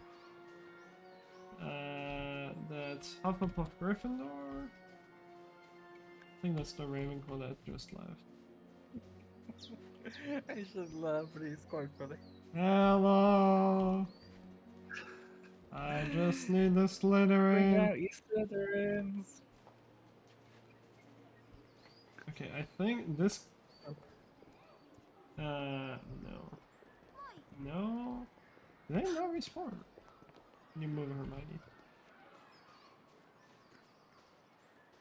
That's Hufflepuff Gryffindor. I think that's the Ravenclaw that just left. I should laugh, but he's quite funny. Hello! I just need the Bring Slytherin! out you Slytherins! Okay, I think this... no. No? Did they not respawn? You move Hermione.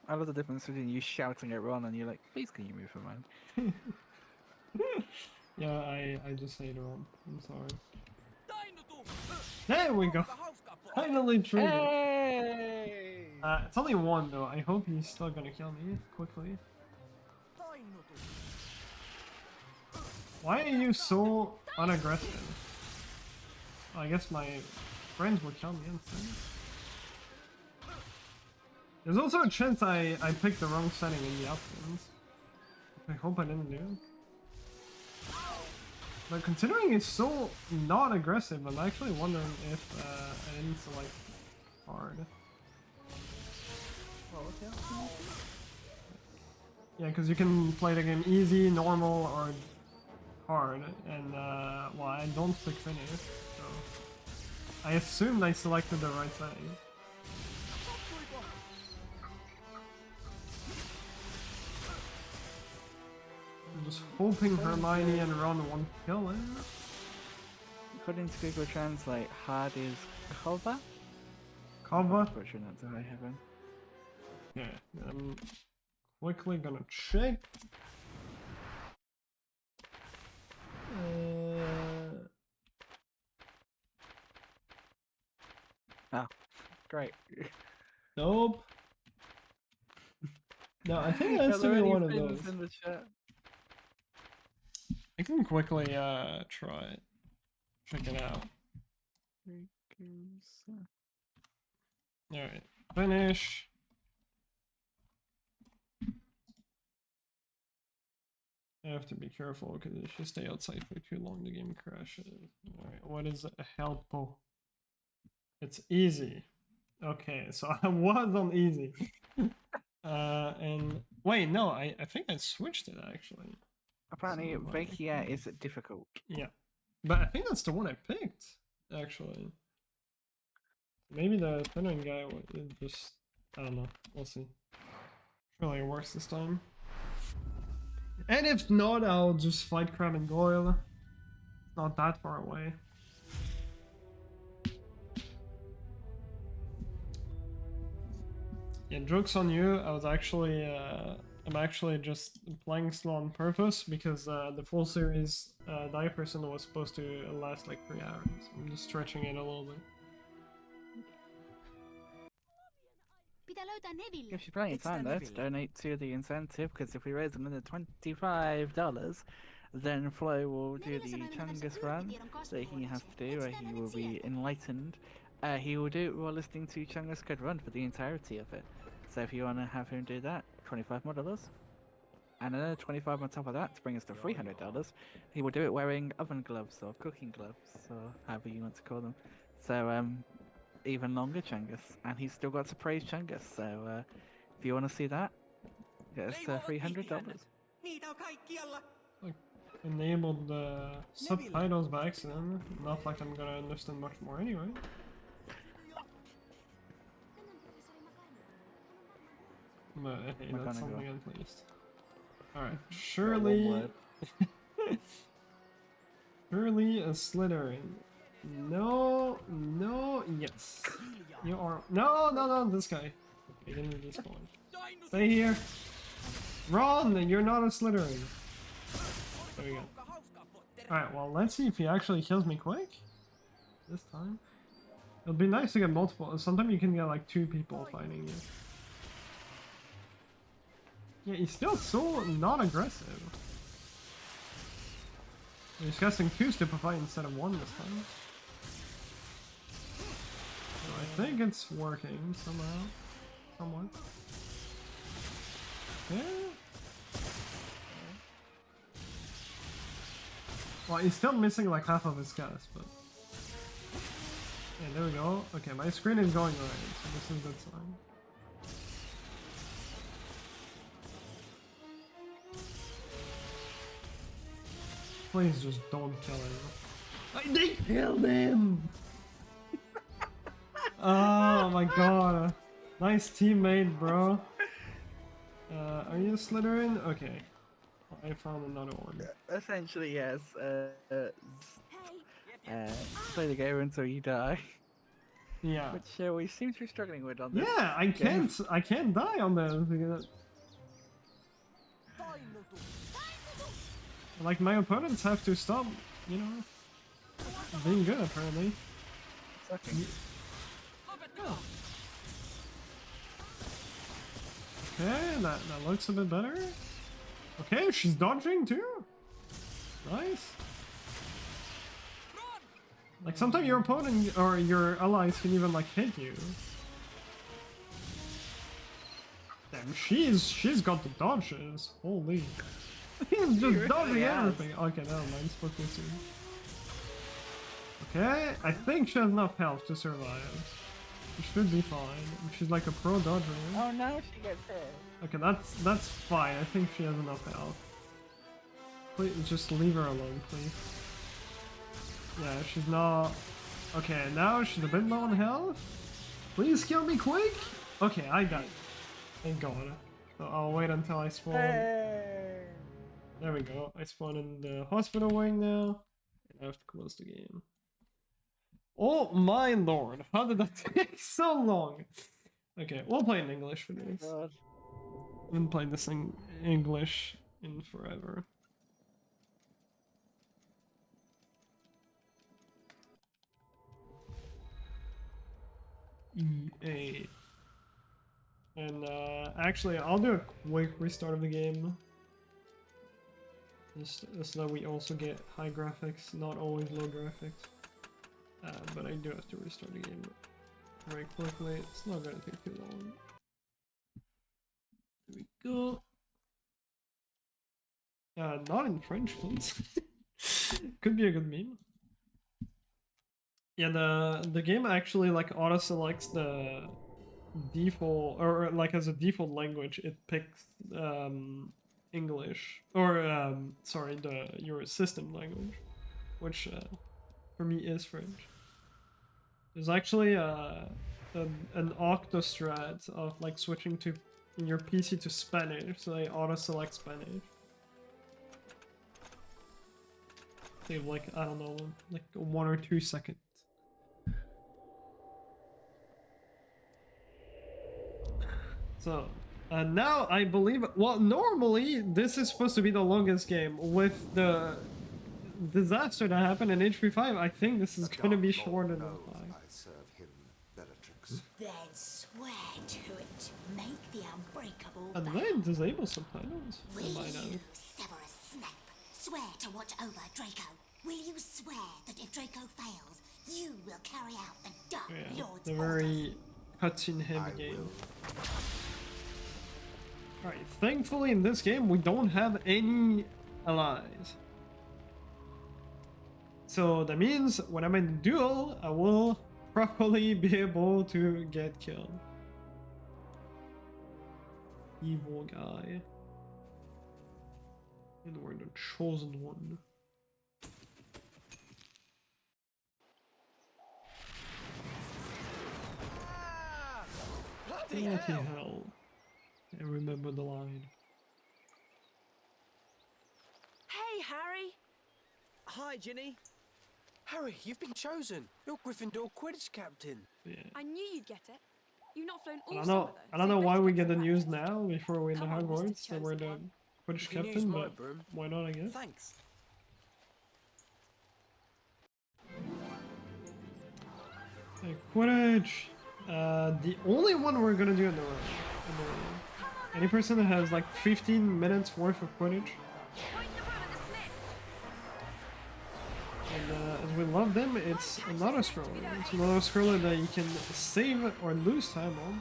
I love the difference between you shouting at Ron and you're like, please can you move for mine? Yeah, I just hate Ron. I'm sorry. There we go! Finally treated! Hey! It's only one though. I hope he's still gonna kill me quickly. Why are you so unaggressive? I guess my friends would kill me instead. There's also a chance I picked the wrong setting in the options. I hope I didn't do. But considering it's so not aggressive, I'm actually wondering if I didn't select hard. Yeah, because you can play the game easy, normal, or hard, and well, I don't pick finish, so I assumed I selected the right setting. I'm just hoping Hermione and Ron won't kill him. According to Google Translate, hard is cover? Cover? Butchering that to high heaven. Yeah, I'm quickly gonna check. Oh, great. Nope. No, I think it Are has to there be any one of things those. in the chat? I can quickly try it. Check it out. Alright, finish. I have to be careful because if you stay outside for too long, the game crashes. Alright, what is a helpful? It's easy. Okay, so I was on easy. And wait, no, I think I switched it actually. Apparently, So, Vakia is difficult. Yeah, but I think that's the one I picked actually. Maybe the Thinning guy would just, I don't know, we'll see. Surely it works this time. And if not, I'll just fight Crab and Goyle. It's not that far away. Yeah, joke's on you. I was actually, I'm actually just playing slow on purpose because the full series Die Person was supposed to last like 3 hours. I'm just stretching it a little bit. pitää löytää Neville. Gives you plenty of time though to donate to the incentive, because if we raise another $25, then Flo will do the Chungus run that he has to do, where he will be enlightened. He will do it while listening to Chungus Code Run for the entirety of it. So if you want to have him do that, $25 more. And another 25 on top of that to bring us to $300. He will do it wearing oven gloves or cooking gloves, or however you want to call them. So even longer Chungus, and he's still got to praise Chungus. So if you want to see that, get us $300. Like, enabled the subtitles by accident. Not like I'm gonna understand much more anyway. But hey, that's something at least. Alright, surely... surely a Slytherin. No, no, yes. You are... No, this guy. Okay, didn't respawn. Stay here. Ron, you're not a Slytherin. There we go. Alright, well, let's see if he actually kills me quick. This time. It'll be nice to get multiple. Sometimes you can get like 2 people fighting you. Yeah, he's still so not aggressive. He's casting 2 Stupefy instead of 1 this time. So I think it's working somehow. Somewhat. Yeah. Well, he's still missing like half of his cast, but... Yeah, there we go. Okay, my screen is going alright, so this is a good sign. Please just don't kill him. They killed him! Oh my god. Nice teammate, bro. Are you Slytherin? Okay. I found another one. Essentially, yes. Play the game until you die. Yeah. Which we seem to be struggling with on this. Yeah, I can't die on this. Like, my opponents have to stop, you know, being good, apparently. Oh. Okay, that looks a bit better. Okay, she's dodging too. Nice. Like, sometimes your opponent or your allies can even, like, hit you. Damn, she's got the dodges. Holy. He's just dodging everything. Okay, never mind. Split me soon. Okay, I think she has enough health to survive. She should be fine. She's like a pro dodger. Oh no, she gets hit. Okay, that's fine. I think she has enough health. Please, just leave her alone, please. Yeah, she's not... Okay, now she's a bit low on health. Please kill me quick! Okay, I got it. Thank God. So I'll wait until I spawn. Hey. There we go. I spawn in the hospital wing now. And I have to close the game. Oh my lord, how did that take so long? Okay, we'll play in English for this. I haven't played this in English in forever. EA. And actually, I'll do a quick restart of the game. Just so that we also get high graphics, not always low graphics. But I do have to restart the game very quickly. It's not gonna take too long. There we go. Not in French, please. Could be a good meme. Yeah, the game actually like auto selects the default, or like as a default language, it picks English, or sorry, your system language, which for me is French. There's actually an octostrat of like switching to your PC to Spanish, so they auto select Spanish. Save like, I don't know, like 1 or 2 seconds. So, now I believe, well, normally this is supposed to be the longest game. With the disaster that happened in HP5, I think this is going to be shorter than 5. I serve him Bellatrix. Then Swear to it. Make the unbreakable And vow. then disable subtitles. Will Am I now? you, Severus Snape, swear to watch over Draco? Will you swear that if Draco fails, you will carry out the Dark Yeah, Lord's the very cutscene heavy game. Alright, thankfully in this game we don't have any allies. So that means when I'm in a duel, I will probably be able to get killed. Evil guy. And we're the chosen one. Bloody Bloody hell! hell. I remember the line. Hey, Harry. Hi, Ginny. Harry, you've been chosen. You're Gryffindor Quidditch captain. Yeah. I knew you'd get it. You've not flown all I summer, don't know. though, I don't so know you why better we get get the some news practice. now before we're in the Come on, Mr. Hogwarts that we're Chosen the One. Quidditch You can use captain, my but broom. why not? I guess. Thanks. Hey, Quidditch. The only one we're gonna do in the room. Any person that has like 15 minutes worth of Quidditch. And as we love them, it's another scroller. It's another scroller that you can save or lose time on.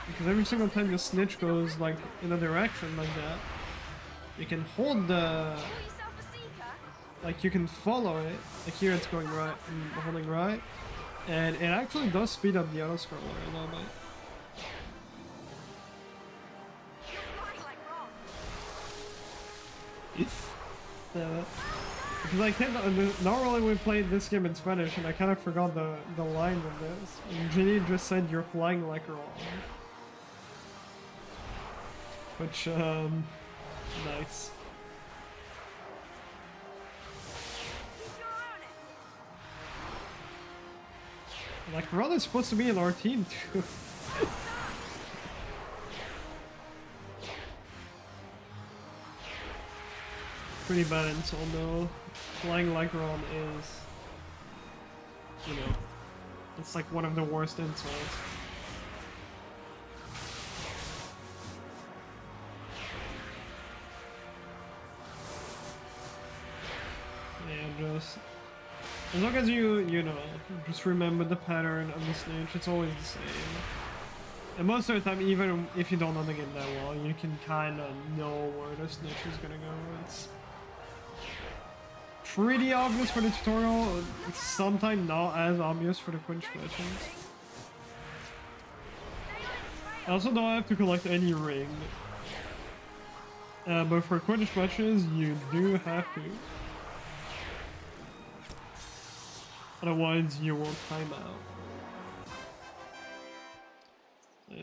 Because every single time your snitch goes like in a direction like that, you can hold the... Like you can follow it. Like here it's going right, I'm holding right. And it actually does speed up the auto scroller a little bit. Because I can't, normally we played this game in Spanish and I kind of forgot the line of this. And Ginny just said you're flying like wrong. Which, nice. Like, Ron is supposed to be in our team too. Pretty bad insult though. Flying like Ron is, you know, it's like one of the worst insults. Yeah, just as long as you know, just remember the pattern of the snitch. It's always the same. And most of the time, even if you don't know the game that well, you can kind of know where the snitch is gonna go. It's pretty obvious for the tutorial. It's sometimes not as obvious for the Quidditch missions. I also don't have to collect any ring. But for Quidditch matches, you do have to. Otherwise, you will time out.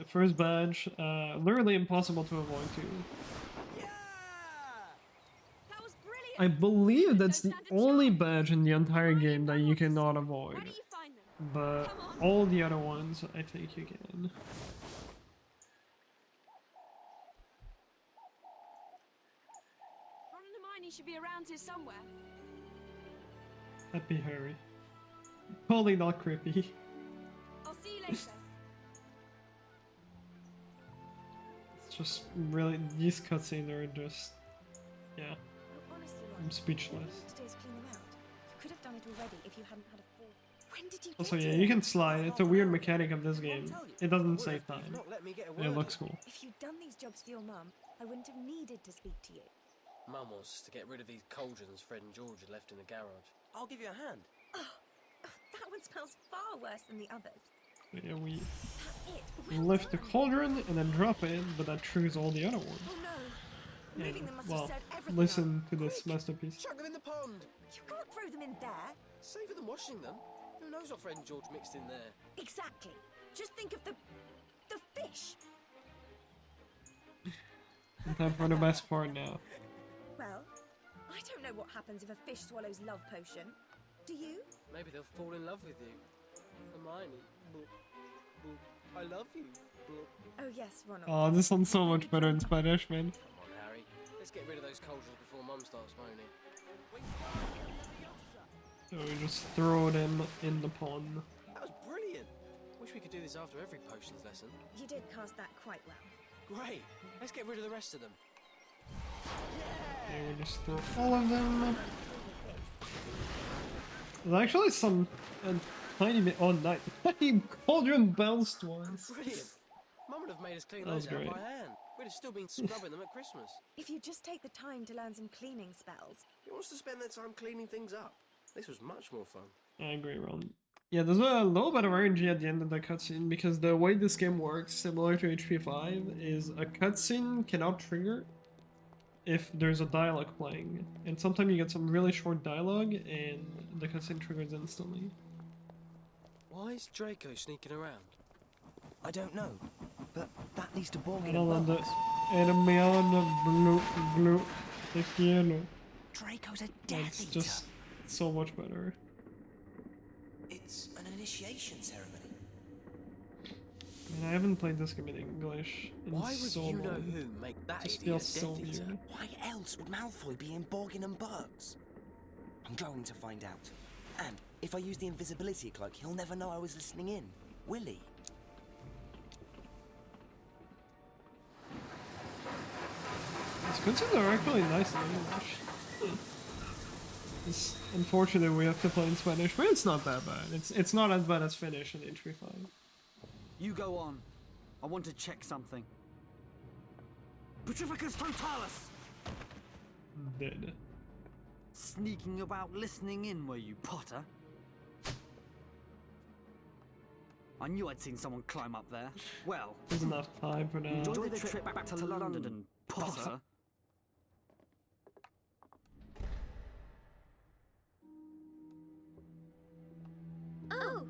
First badge, literally impossible to avoid too. I believe that's the only badge in the entire game that you cannot avoid. But all the other ones, I think you can. Ron and Hermione should be around here somewhere. Happy Harry. Totally not creepy. I'll see you later. It's just really, these cutscenes are just, yeah. Honestly, I'm speechless. to do is clean them out. You could have done it already if you hadn't had a fall. When did you Also, get yeah, here? you can slide. It's a weird mechanic of this game. It doesn't save time. And it looks cool. If you'd done these jobs for your mum, I wouldn't have needed to speak to you. Mum wants us to get rid of these cauldrons Fred and George had left in the garage. I'll give you a hand. That one smells far worse than the others. So yeah, we lift the cauldron and then drop it, but that triggers all the other ones. Oh no! Yeah, Moving them must well, have set everything listen up. to this masterpiece. Chuck them in the pond! You can't throw them in there. Safer than washing them. Who knows what Fred and George mixed in there? Exactly. Just think of the fish. Time for the best part now. Well, I don't know what happens if a fish swallows love potion. Do you? Maybe they'll fall in love with you. Hermione. I love you. Oh yes, Ronald. Oh, this sounds so much better in Spanish, man. Come on, Harry. Let's get rid of those cauldrons before Mum starts moaning. So we just throw them in the pond. That was brilliant. Wish we could do do this after every potions lesson. You did cast that quite well. Great. Let's get rid of the rest of them. Okay, we just throw all of them. There's actually some tiny bit. Oh, nice. He cauldron bells twice. Brilliant. Mum would have made us clean That was those out great. by hand. We'd have still been scrubbing them at Christmas. If you just take the time to learn some cleaning spells. Who wants to spend their time cleaning things up? This was much more fun. I agree, Ron. Yeah, there's a little bit of RNG at the end of the cutscene because the way this game works, similar to HP5, is a cutscene cannot trigger if there's a dialogue playing. And sometimes you get some really short dialogue and the cutscene triggers instantly. Why is Draco sneaking around? I don't know, but that leads to I Borgin don't and know Bugs. enemy on the blue, tequiano. Draco's a Death It's Eater. just so much better. It's an initiation ceremony. I haven't played this game in English in Why would so you know long. who make that Just idiot feels so Death Eater? weird. Why else would Malfoy be in Borgin and Bugs? I'm going to find out. And if I use the invisibility cloak, he'll never know I was listening in, will he? These cutscenes are actually nice in English. It's unfortunate we have to play in Spanish, but it's not that bad. It's not as bad as Finnish in HP5. You go on. I want to check something. Petrificus Totalis! Dead. Sneaking about listening in, were you, Potter? I knew I'd seen someone climb up there. Well, There's enough time for that. enjoy the trip back to London, Potter. Oh,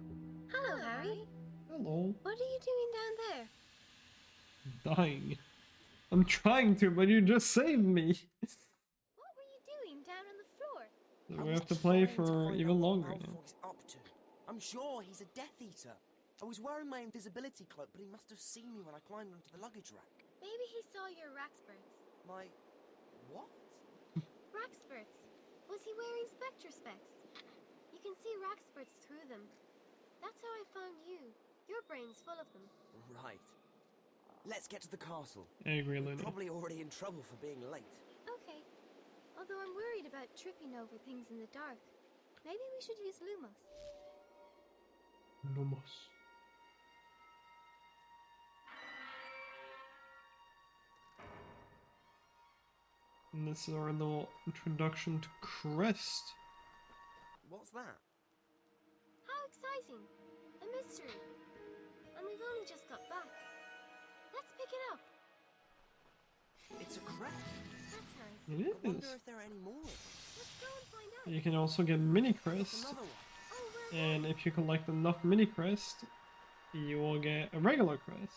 hello, Harry. Hello. What are you doing down there? Dying. I'm trying to, but you just saved me. What were you doing down on the floor? So we have to play for even longer now. Malfoy's up to. I'm sure he's a Death Eater. I was wearing my invisibility cloak, but he must have seen me when I climbed onto the luggage rack. Maybe he saw your Raxburts. My... what? Raxburts. Was he wearing Spectre specs? You can see Raxburts through them. That's how I found you. Your brain's full of them. Right. Let's get to the castle. I agree, We're Luna. probably already in trouble for being late. Okay. Although I'm worried about tripping over things in the dark. Maybe we should use Lumos. Lumos. And this is our little introduction to Crest. What's that? How exciting! A mystery. And we've only just got back. Let's pick it up. It's a crest. That's nice. It I wonder is. if there are any more of them. Let's go and find out. You can also get mini crest, Another one. Oh, and if you collect enough mini crest, you will get a regular crest.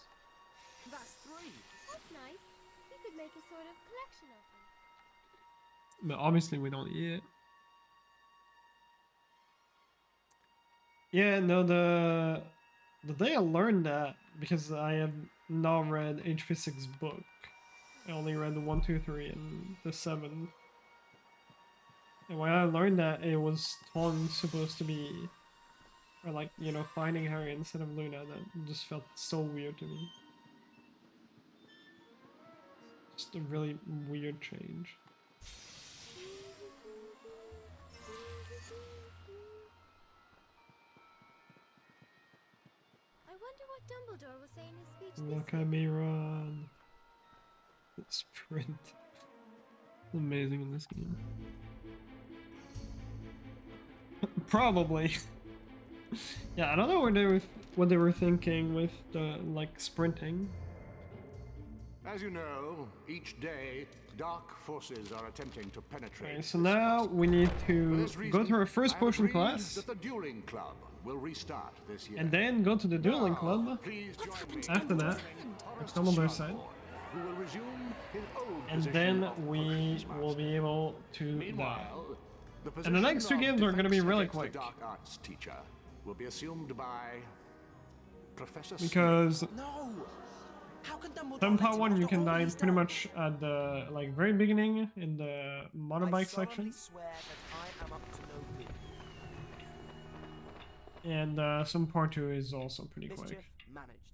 That's 3. That's nice. We could make a sort of collection of them. But obviously we don't yet. Yeah, no, the day I learned that, because I have not read HP6's book. I only read the 1, 2, 3, and the 7. And when I learned that it was Ton supposed to be, or like, you know, finding Harry instead of Luna, that just felt so weird to me. Just a really weird change. I wonder what Dumbledore will say in his speech Look at me run. The sprint. Amazing in this game. Probably. Yeah, I don't know what they were thinking with the like sprinting. As you know, each day dark forces are attempting to penetrate. Okay, so now we need For to this go reason, to our first I potion agreed class, that the dueling club will restart this year. and then go to the dueling Now, club. please join me After that, Forest come on their side. Shuffleboard, who will resume his old And position then of we potions will be able to die. Meanwhile, the And the next two position of games are going to be defense really against the quick. dark arts teacher will be assumed by Professor Because No! How can Dumbledore some let part him 1 after you can all die he's pretty done? much at the like very beginning in the motorbike I section. solemnly swear that I am up to no good. And some part 2 is also pretty quick. Mischief, managed.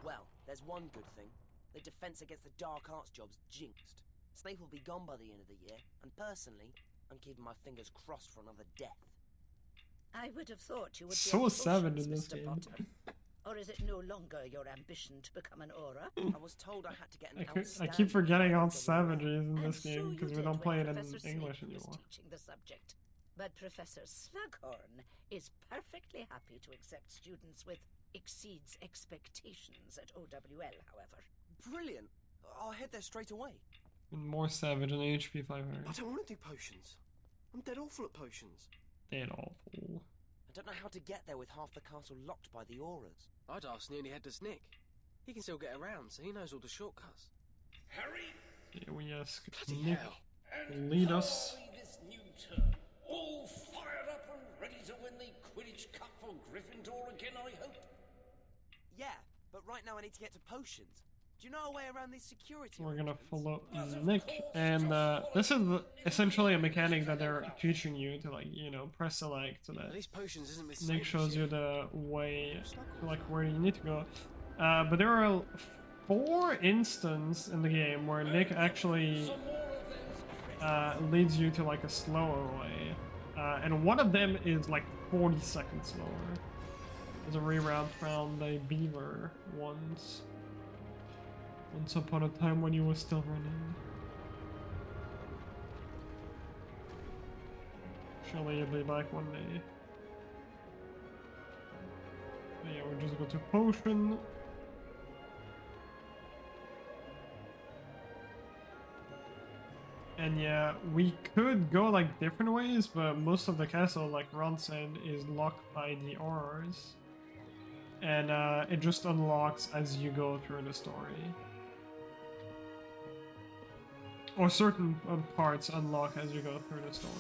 Well, there's one good thing. The defense against the dark arts job's jinxed. Snape will be gone by the end of the year, and personally, I'm keeping my fingers crossed for another death. I would have thought you would So be on savage potions, in this Mr. game. Potter. Or is it no longer your ambition to become an aura? I was told I had to get an I keep forgetting how savage it is in this game because we don't play it in English anymore. Teaching the subject. But Professor Slughorn is perfectly happy to accept students with exceeds expectations at OWL, however. Brilliant. I'll head there straight away. And more savage than HP 500. I don't want to do potions. I'm dead awful at potions. Dead awful. I don't know how to get there with half the castle locked by the auras. I'd ask nearly head to Snick. He can still get around, so he knows all the shortcuts. Harry, Yeah, we ask Bloody Nick hell. to lead us. finally this new term, all fired up and ready to win the Quidditch Cup for Gryffindor again, I hope. Yeah, but right now I need to get to potions. Do you know a way around these security? We're gonna follow Nick, and this is essentially a mechanic that they're teaching you to, like, you know, press select so that These potions isn't with Nick Snape, shows shit. you the way, like, where you need to go. But there are 4 instances in the game where Nick actually leads you to, like, a slower way. And one of them is, like, 40 seconds slower. There's a reroute from the beaver once. Once upon a time when you were still running. Surely you'll be back one day. But yeah, we'll just go to potion. And yeah, we could go like different ways, but most of the castle, like Ron said, is locked by the auras. And it just unlocks as you go through the story. Or certain parts unlock as you go through the story.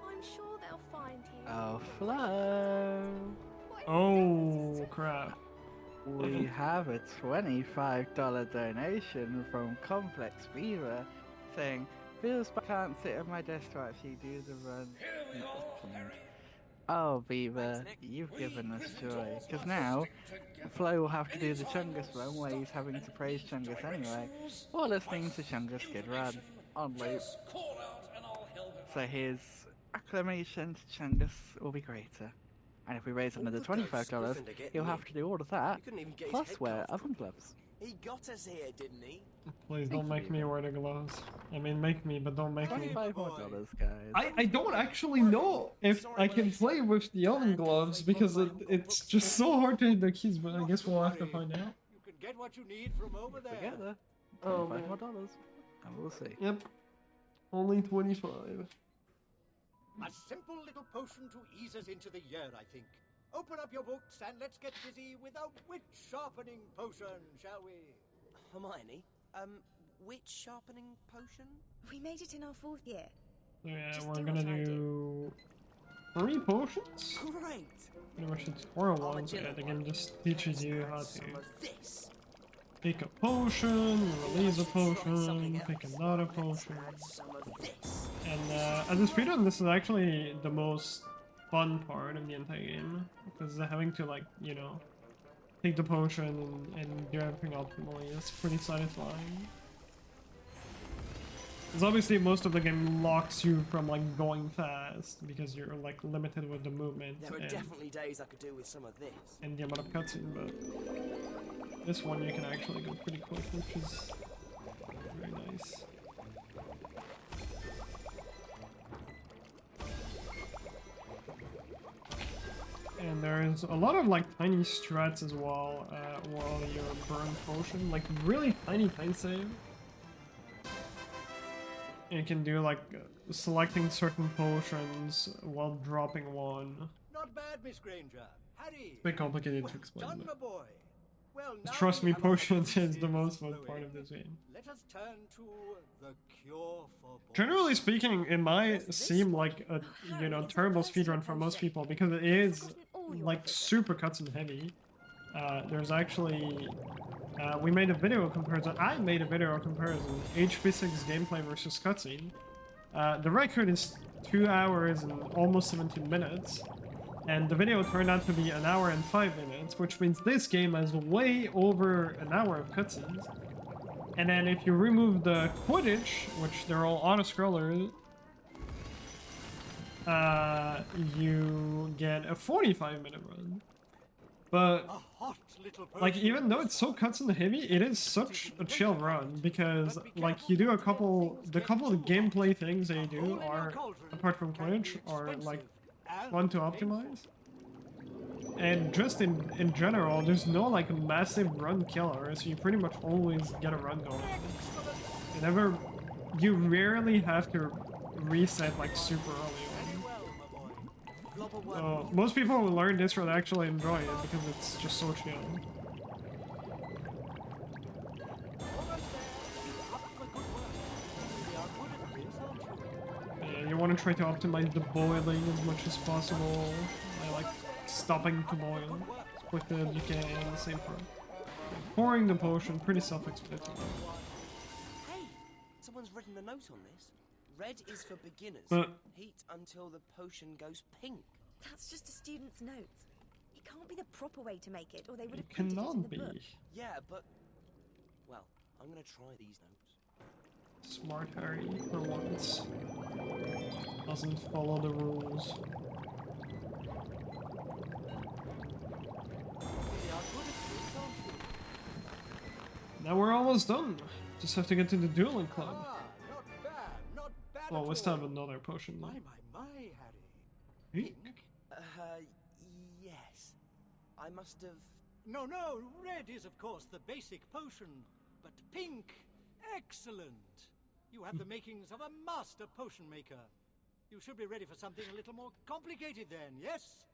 I'm sure they'll find him. Oh, Flo! Oh, crap. We have a $25 donation from Complex Beaver saying, feels I can't sit at my desk to actually do the run. Oh, Beaver, you've given us joy. Because now, Flo will have to do the Chungus run where he's having to praise Chungus anyway, or listening to Chungus Skid Run on loop. So his acclamation to Chungus will be greater. And if we raise another $25, he'll have to do all of that, plus wear oven gloves. He got us here, didn't he? Please don't make me wear the gloves. I mean, make me, but don't make me. $25 more, guys. I don't actually know if I can play with the oven gloves because it's just so hard to hit the keys, but I guess we'll have to find out. You can get what you need from over there. Together. Oh, $25 more, and we'll see. Yep. Only 25. A simple little potion to ease us into the year, I think. Open up your books and let's get busy with a witch sharpening potion, shall we? Hermione, witch sharpening potion? We made it in our 4th year. So yeah, Just we're do gonna what I do 3 potions. Great! Pretty much tutorial ones, and the game just teaches you how to pick a potion, release a potion, pick another potion. And as a speedrun, this is actually the most fun part of the entire game, because having to, like, you know, take the potion and do everything optimally is pretty satisfying. Because obviously most of the game locks you from, like, going fast, because you're, like, limited with the movement There are definitely days I could do with some of this. and the amount of cutscene, but this one you can actually go pretty quick, which is very nice. And there's a lot of, like, tiny strats as well while you're burn potion, like really tiny time save. You can do, like, selecting certain potions while dropping one. Not bad, Miss Granger. Harry. It's a bit complicated to Well explain, done, my but boy. Well, now trust we me, have our potions is the potions most fun flowing. part of this game. Let us turn to the cure for Generally speaking, it might seem like a, you know, terrible speedrun for most people because it is, like, super cutscene heavy. There's actually, we made a video comparison, I made a video comparison, HP6 gameplay versus cutscene. The record is 2 hours and almost 17 minutes. And the video turned out to be 1 hour and 5 minutes, which means this game has way over an hour of cutscenes. And then if you remove the Quidditch, which they're all auto-scrollers, you get a 45-minute run. But, like, even though it's so cutscene heavy, it is such a chill run, because, like, you do the couple of gameplay things that you do are, apart from Quidditch, are, like, fun to optimize. And just in general, there's no like massive run killer, so you pretty much always get a run going. You rarely have to reset like super early on. So most people who learn this run actually enjoy it because it's just so chill. Yeah, you want to try to optimize the boiling as much as possible. I like stopping to boil as quickly as you can, same for pouring the potion, pretty self-explanatory. Hey, someone's written a note on this. Red is for beginners. Heat until the potion goes pink. That's just a student's notes. It can't be the proper way to make it, or they would have printed it in the book. Yeah, but... Well, I'm gonna try these notes. Smart Harry, for once. Doesn't follow the rules. Now we're almost done. Just have to get to the dueling club. Not bad Well, let's have another potion. My, Harry. Pink? Yes. I must have... No, red is of course the basic potion, but pink, excellent. You have the makings of a master potion maker. You should be ready for something a little more complicated then, yes?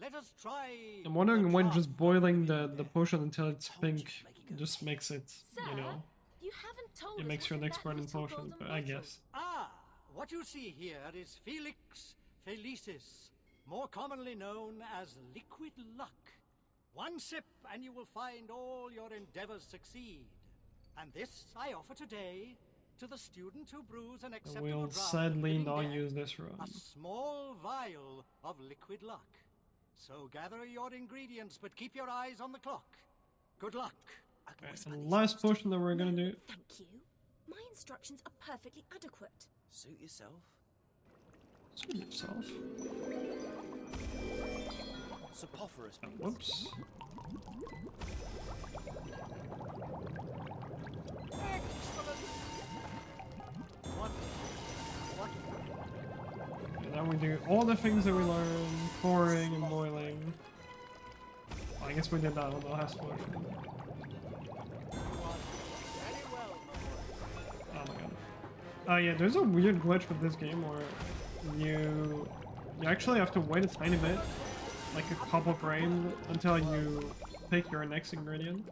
Let us try... I'm wondering when just boiling the potion until it's pink just makes it, you know... You haven't told it makes you an expert in potions, but I guess. What you see here is Felix Felicis, more commonly known as liquid luck. One sip and you will find all your endeavors succeed. And this I offer today to the student who brews an acceptable We'll draught of sadly living not death, use this run. a small vial of liquid luck. So gather your ingredients, but keep your eyes on the clock. Good luck. Right, and the last potion that we're gonna do. Thank you. My instructions are perfectly adequate. Suit yourself. Suit yourself. Superfluous. Whoops. And now we do all the things that we learned, pouring and boiling. Well, I guess we did that on the last potion. Oh my god. Oh yeah, there's a weird glitch with this game where you actually have to wait a tiny bit, like a couple frames, until you pick your next ingredient.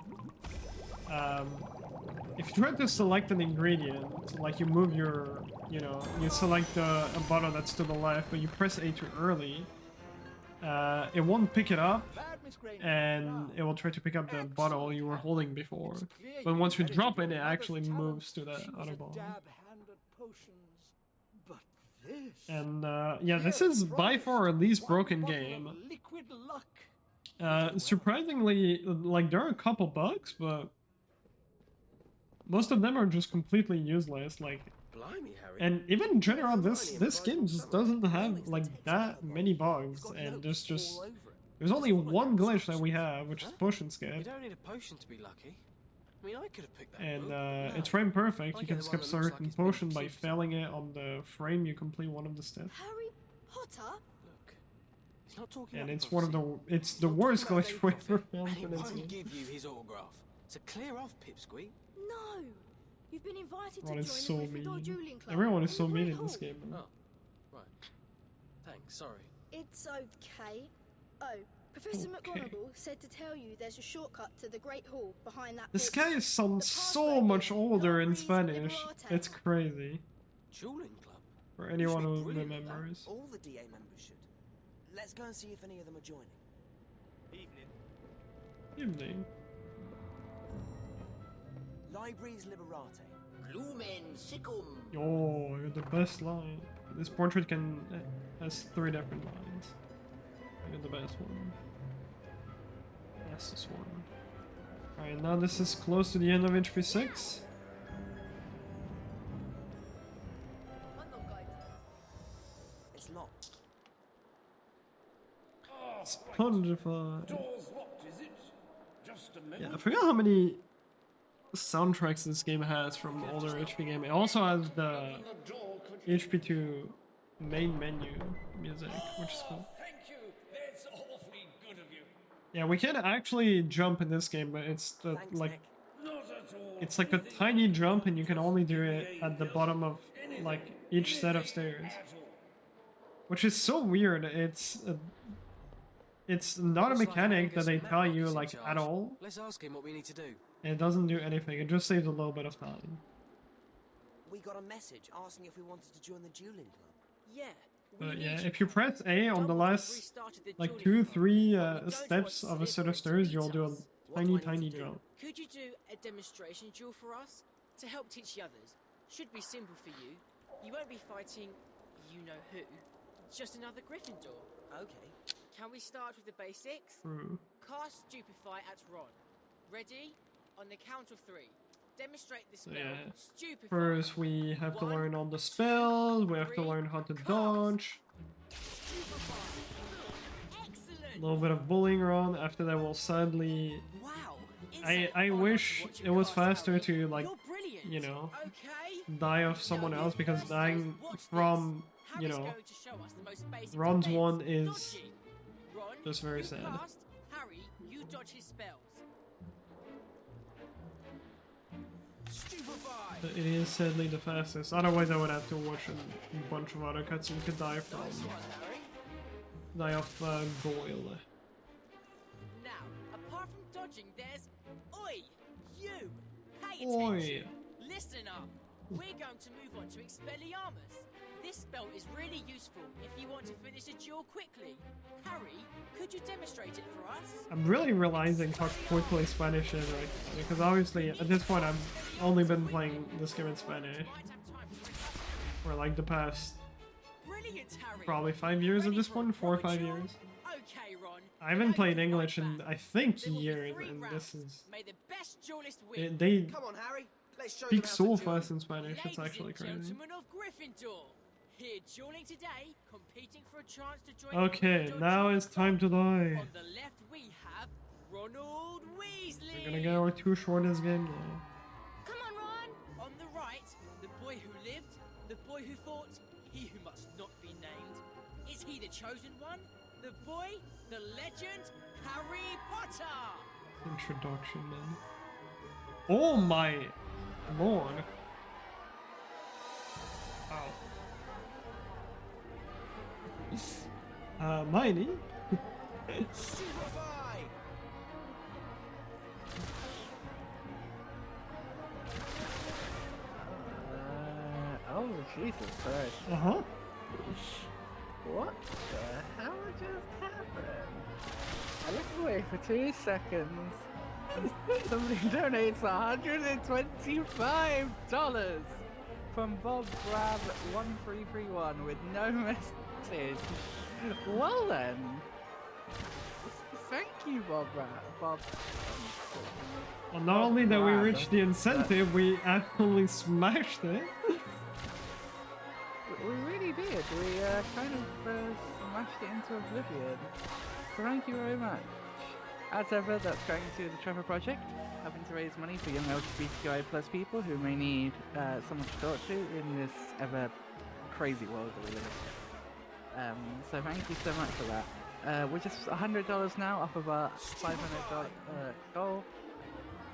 If you try to select an ingredient, like you move your, you select a bottle that's to the left, but you press A too early, it won't pick it up, and it will try to pick up the bottle you were holding before. But once you drop it, it actually moves to the other bottle. And yeah, this is by far our least broken game. Surprisingly, like there are a couple bugs, but most of them are just completely useless. Like, Blimey, Harry. and even in general, this game just doesn't have like that many bugs, and there's only one glitch that we have, which is potion skip. You don't need a potion to be lucky. I mean, I could have picked that. And it's frame perfect. You can skip certain potion by failing it on the frame you complete one of the steps. Harry Potter? Look, he's not talking. And it's it's the worst glitch we ever found He for this won't game. give you his autograph. So clear off, Pipsqueak. No! You've been invited Everyone to is join so the Gryffindor mean. Dueling Club. Everyone is so in the mean Great in this Hall. game. Oh, right. Thanks. Sorry. It's okay. Oh, Professor McGonagall said to tell you there's a shortcut to the Great Hall behind that This building. guy sounds so much older in Spanish. It's crazy. Dueling Club? For anyone who Brilliant. remembers. All the DA members should. Let's go and see if any of them are joining. Evening. Libraries Liberate. Lumen Sicum. Oh, you're the best line. This portrait has 3 different lines. I got the best one. That's this one. Alright, now this is close to the end of HP 6. It's locked. Spongified. Door's locked, is it? Just a minute. Yeah, I forgot how many soundtracks this game has from older HP game. It also has the HP2 main menu music, which is cool. Thank you. That's awfully good of you. Yeah, we can actually jump in this game, but it's the like it's like a tiny jump, and you can only do it at the bottom of like each set of stairs, which is so weird. It's not a mechanic that they tell you like at all. Let's ask him what we need to do. And it doesn't do anything. It just saves a little bit of time. We got a message asking if we wanted to join the dueling club. Yeah. But yeah, if you press A on the last like 2-3 steps of a set of stairs, you'll do a tiny jump. Could you do a demonstration duel for us to help teach the others? Should be simple for you. You won't be fighting you know who. Just another Gryffindor. Okay. Can we start with the basics? Cast Stupefy at Ron. Ready? On the count of 3. Demonstrate the spell. Yeah. Stupefy. First, we have to learn all the spells. We have to learn how to dodge. A little bit of bullying Ron. After that, we'll sadly. I wish it was faster to like, you know, die of someone else, because dying from, you know, Ron's one is just very sad. Harry, you dodge his spells. But it is sadly the fastest. Otherwise, I would have to watch a bunch of other cutscenes to die from. Die of Goyle. Now, apart from dodging, there's Oi! You! Pay Oi! attention! Listen up! We're going to move on to Expelliarmus. This spell is really useful if you want to finish a duel quickly. Harry, could you demonstrate it for us? I'm really realizing how quickly Spanish is right now, because obviously at this point I've only been playing this game in Spanish for like the past probably 5 years at this point, 4 or 5 years. Okay, Ron. I haven't played English in I think years, and this is they Come on, Harry. Let's show speak them how so to duel. fast in Spanish. It's actually crazy. Gentlemen of Gryffindor, here dueling today, competing for a chance to join. Okay, now it's time to die. On the left we have Ronald Weasley. We're gonna get our 2 shortest game now. Come on, Ron. On the right, the boy who lived, the boy who fought, he who must not be named. Is he the chosen one? The boy, the legend, Harry Potter. Introduction, man. Oh my lord. Wow. Miney? Oh, Jesus Christ. Uh-huh. What the hell just happened? I looked away for 2 seconds. Somebody donates $125 from Bob Grab 1331 with no message. Well then, thank you, Bob. Well, not only that we reached the incentive, we absolutely smashed it. We really did. We kind of smashed it into oblivion. So thank you very much. As ever, that's going to the Trevor Project, helping to raise money for young LGBTQI+ people who may need someone to talk to in this ever crazy world that we live in. So thank you so much for that. We're just $100 now off of our $500 goal,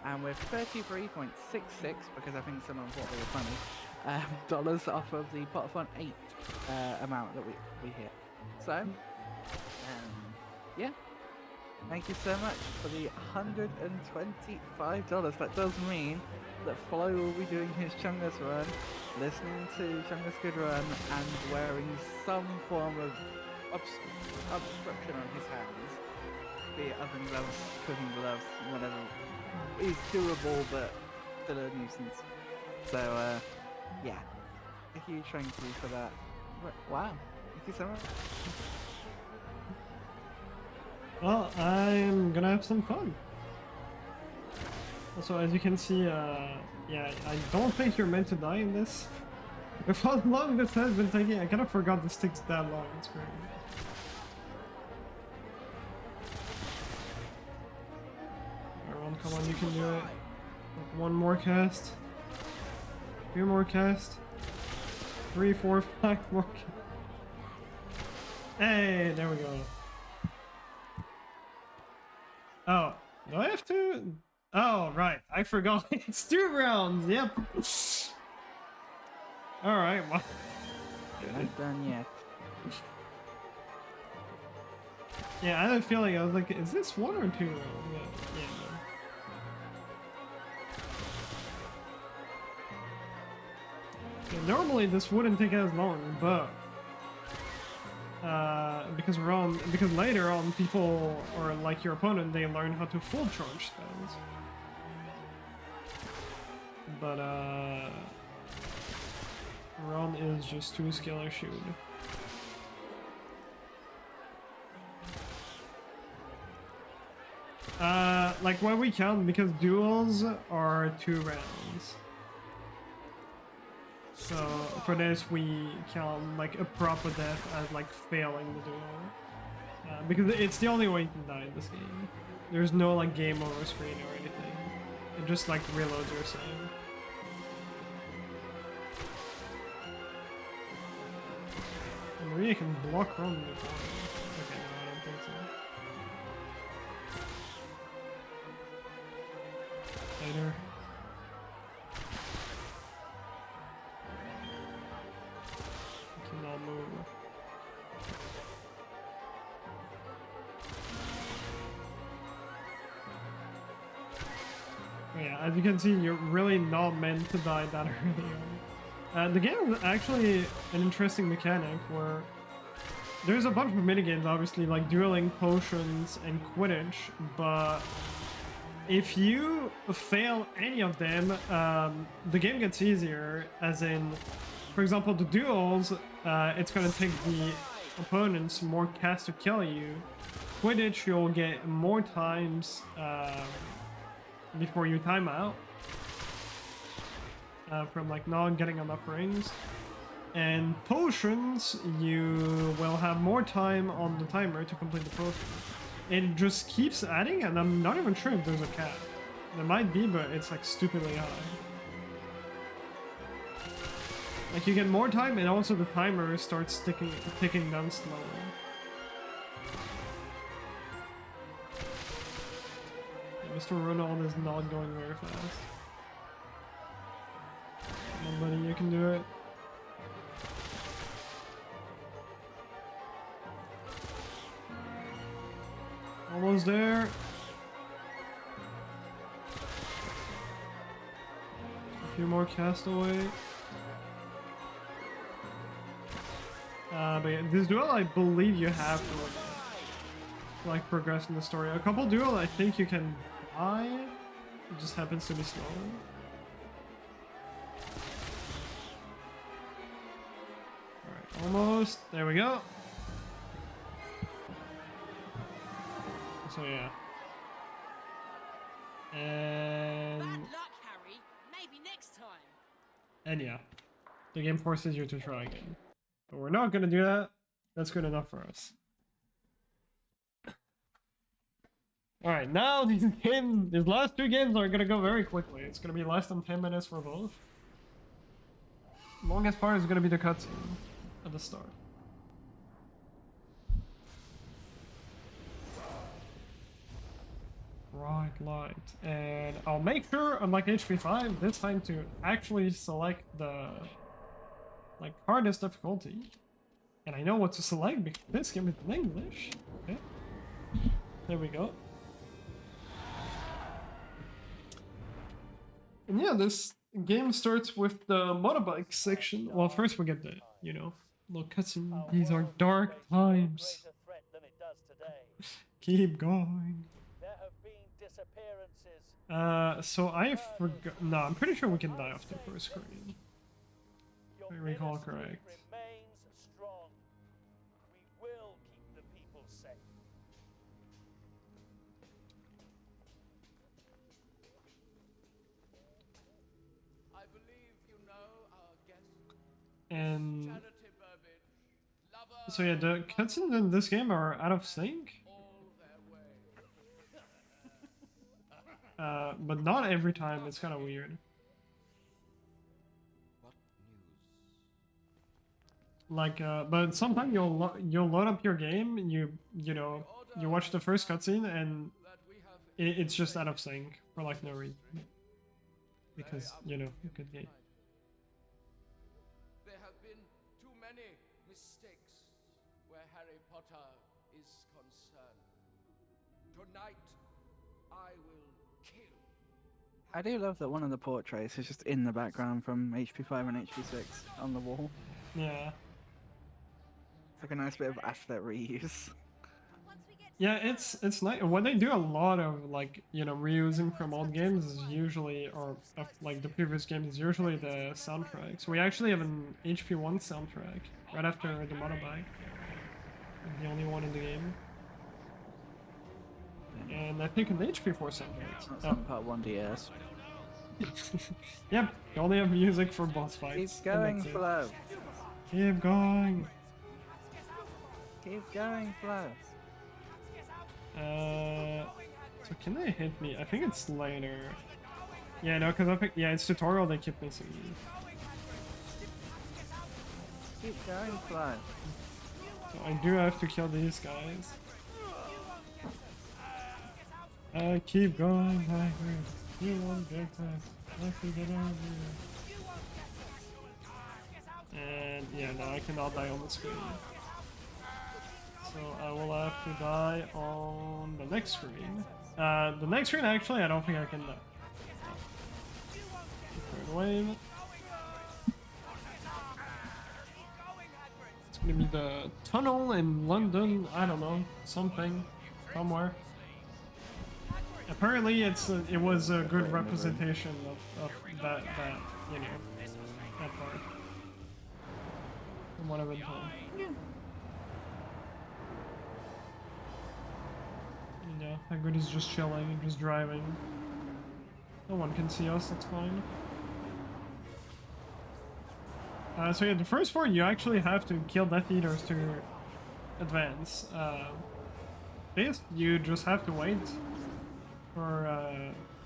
and we're 33.66 because I think someone thought they were funny. Dollars off of the Potterthon 8 amount that we hit. So, yeah. Thank you so much for the $125. That does mean that Flo will be doing his Chungus run, listening to Chungus Good Run, and wearing some form of obstruction on his hands. Be it oven gloves, cooking gloves, whatever. Is doable, but still a nuisance. So, yeah. A huge thank you for that. Wow. Thank you so much. Well, I'm gonna have some fun. Also, as you can see, yeah, I don't think you're meant to die in this. With how long this has been taking, I kind of forgot this takes that long. It's crazy. Everyone, come on, you can do it. Like, one more cast. 2 more cast. 3, 4, 5 more cast. Hey, there we go. Oh, do I have to? Oh, right. I forgot. It's 2 rounds. Yep. Alright, well. Not done yet. Yeah, I had a feeling. I was like, is this 1 or 2 rounds? Yeah, yeah. No. Okay, normally this wouldn't take as long, but because later on people, or like your opponent, they learn how to full charge spells. But Ron is just too skill issued. Like what we count, because duels are 2 rounds. So for this we count like a proper death as like failing the duel. Because it's the only way you can die in this game. There's no like game over screen or anything. It just like reloads your save. Maria can block Ron in the corner. Okay, no, I don't think so. Later. I cannot move. Oh yeah, as you can see, you're really not meant to die that early on. The game is actually an interesting mechanic where there's a bunch of minigames, obviously, like dueling, potions, and Quidditch, but if you fail any of them, the game gets easier, as in, for example, the duels, it's gonna take the opponents more casts to kill you. Quidditch, you'll get more times before you time out. From like not getting enough rings. And potions, you will have more time on the timer to complete the potion. It just keeps adding, and I'm not even sure if there's a cap. There might be, but it's like stupidly high. Like you get more time, and also the timer starts ticking down slowly. Yeah, Mr. Ronald is not going very fast. Come on, buddy, you can do it. Almost there. A few more castaway. But yeah, this duel, I believe you have to like progress in the story. A couple duel, I think you can die. It just happens to be slow. Almost. There we go. So yeah. And Bad luck, Harry. Maybe next time. And yeah. The game forces you to try again. But we're not gonna do that. That's good enough for us. Alright, now these last 2 games are gonna go very quickly. It's gonna be less than 10 minutes for both. Longest part is gonna be the cutscene at the start. Right, light. And I'll make sure, unlike HP5, this time to actually select the like hardest difficulty. And I know what to select because this game is in English. Okay. There we go. And yeah, this game starts with the motorbike section. Well, first we get the, you know, little cutscene. These are dark times. Keep going. So I forgot. No, I'm pretty sure we can die off the first screen. If I recall correct. say. I believe you know our guest. And Charity Burbage, lover so yeah, the cutscenes in this game are out of sync. But not every time. It's kind of weird. Like, but sometimes you'll load up your game, and you know, you watch the first cutscene, and it's just out of sync for like no reason. Because, you know, good game. There have been too many mistakes where Harry Potter is concerned. Tonight, I will kill. I do love that one of the portraits is just in the background from HP5 and HP6 on the wall. Yeah. It's like a nice bit of asset reuse. Yeah, it's nice. When they do a lot of, like, you know, reusing from old games is usually, or like the previous games, is usually the soundtracks. We actually have an HP1 soundtrack right after the motorbike. The only one in the game. And I think an HP4 soundtrack. Some part 1DS. Yep, you only have music for boss fights. Keep going, Flo. Keep going. Keep going, Flo. So can they hit me? I think it's later. Yeah, no, because I think, yeah, it's tutorial they keep missing me. Keep going, Flo. So I do have to kill these guys. Keep going, Hagrid. You won't get us. I have to get over here. And yeah, no, I cannot die on the screen. So I will have to die on the next screen. The next screen, actually, I don't think I can die. Third wave. It's gonna be the tunnel in London. I don't know, something, somewhere. Apparently, it was a good representation of that you know, that part. From what I've been told. Yeah, Hagrid is just chilling and just driving. No one can see us, that's fine. So yeah, the first four you actually have to kill Death Eaters to advance. This, you just have to wait for,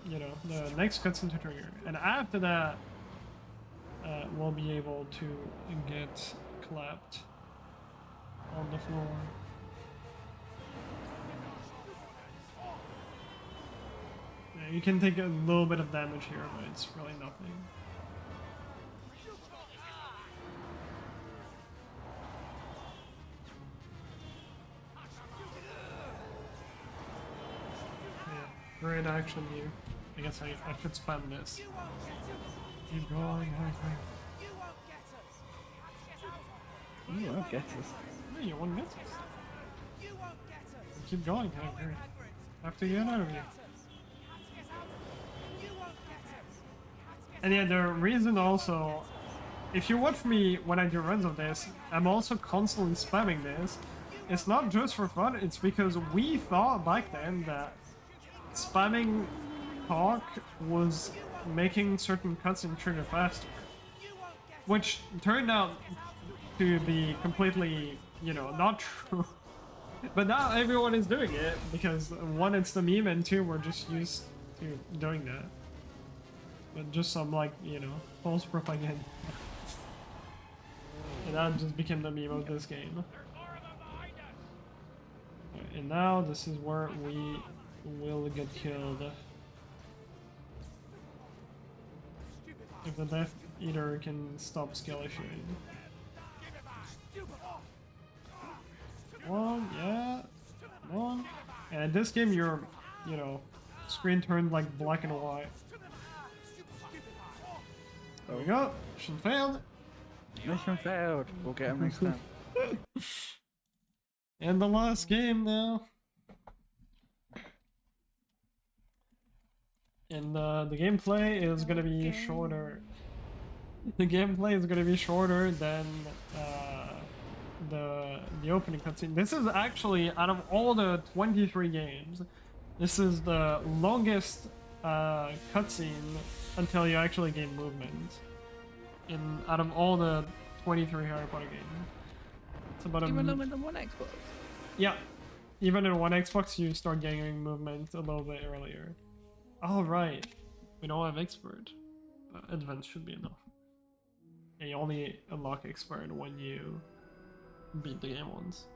you know, the next cutscene to trigger. And after that, we'll be able to get clapped on the floor. Yeah, you can take a little bit of damage here, but it's really nothing. Yeah, great action here. I guess I could spam this. Keep going, Hagrid. You won't get us. No, you won't get us. Keep going, Hagrid. Have to get out of here. And yeah, the reason also, if you watch me when I do runs of this, I'm also constantly spamming this. It's not just for fun, it's because we thought back then that spamming talk was making certain cutscenes trigger faster. Which turned out to be completely, you know, not true. But now everyone is doing it, because one, it's the meme, and two, we're just used to doing that. But just some, like, you know, false propaganda. And that just became the meme of this game. And now this is where we will get killed. If the Death Eater can stop Skelly shooting. One, yeah. One. And in this game, you're, you know, screen turned like black and white. There we go. Mission failed. Mission failed. We'll get him next time. And the last game now. And the gameplay is gonna be shorter. The gameplay is gonna be shorter than the opening cutscene. This is actually, out of all the 23 games, this is the longest cutscene until you actually gain movement. Out of all the 23 Harry Potter games, it's about even longer than one Xbox. Yeah, even in one Xbox, you start gaining movement a little bit earlier. All right, we don't have expert, but advanced should be enough. And you only unlock expert when you beat the game once.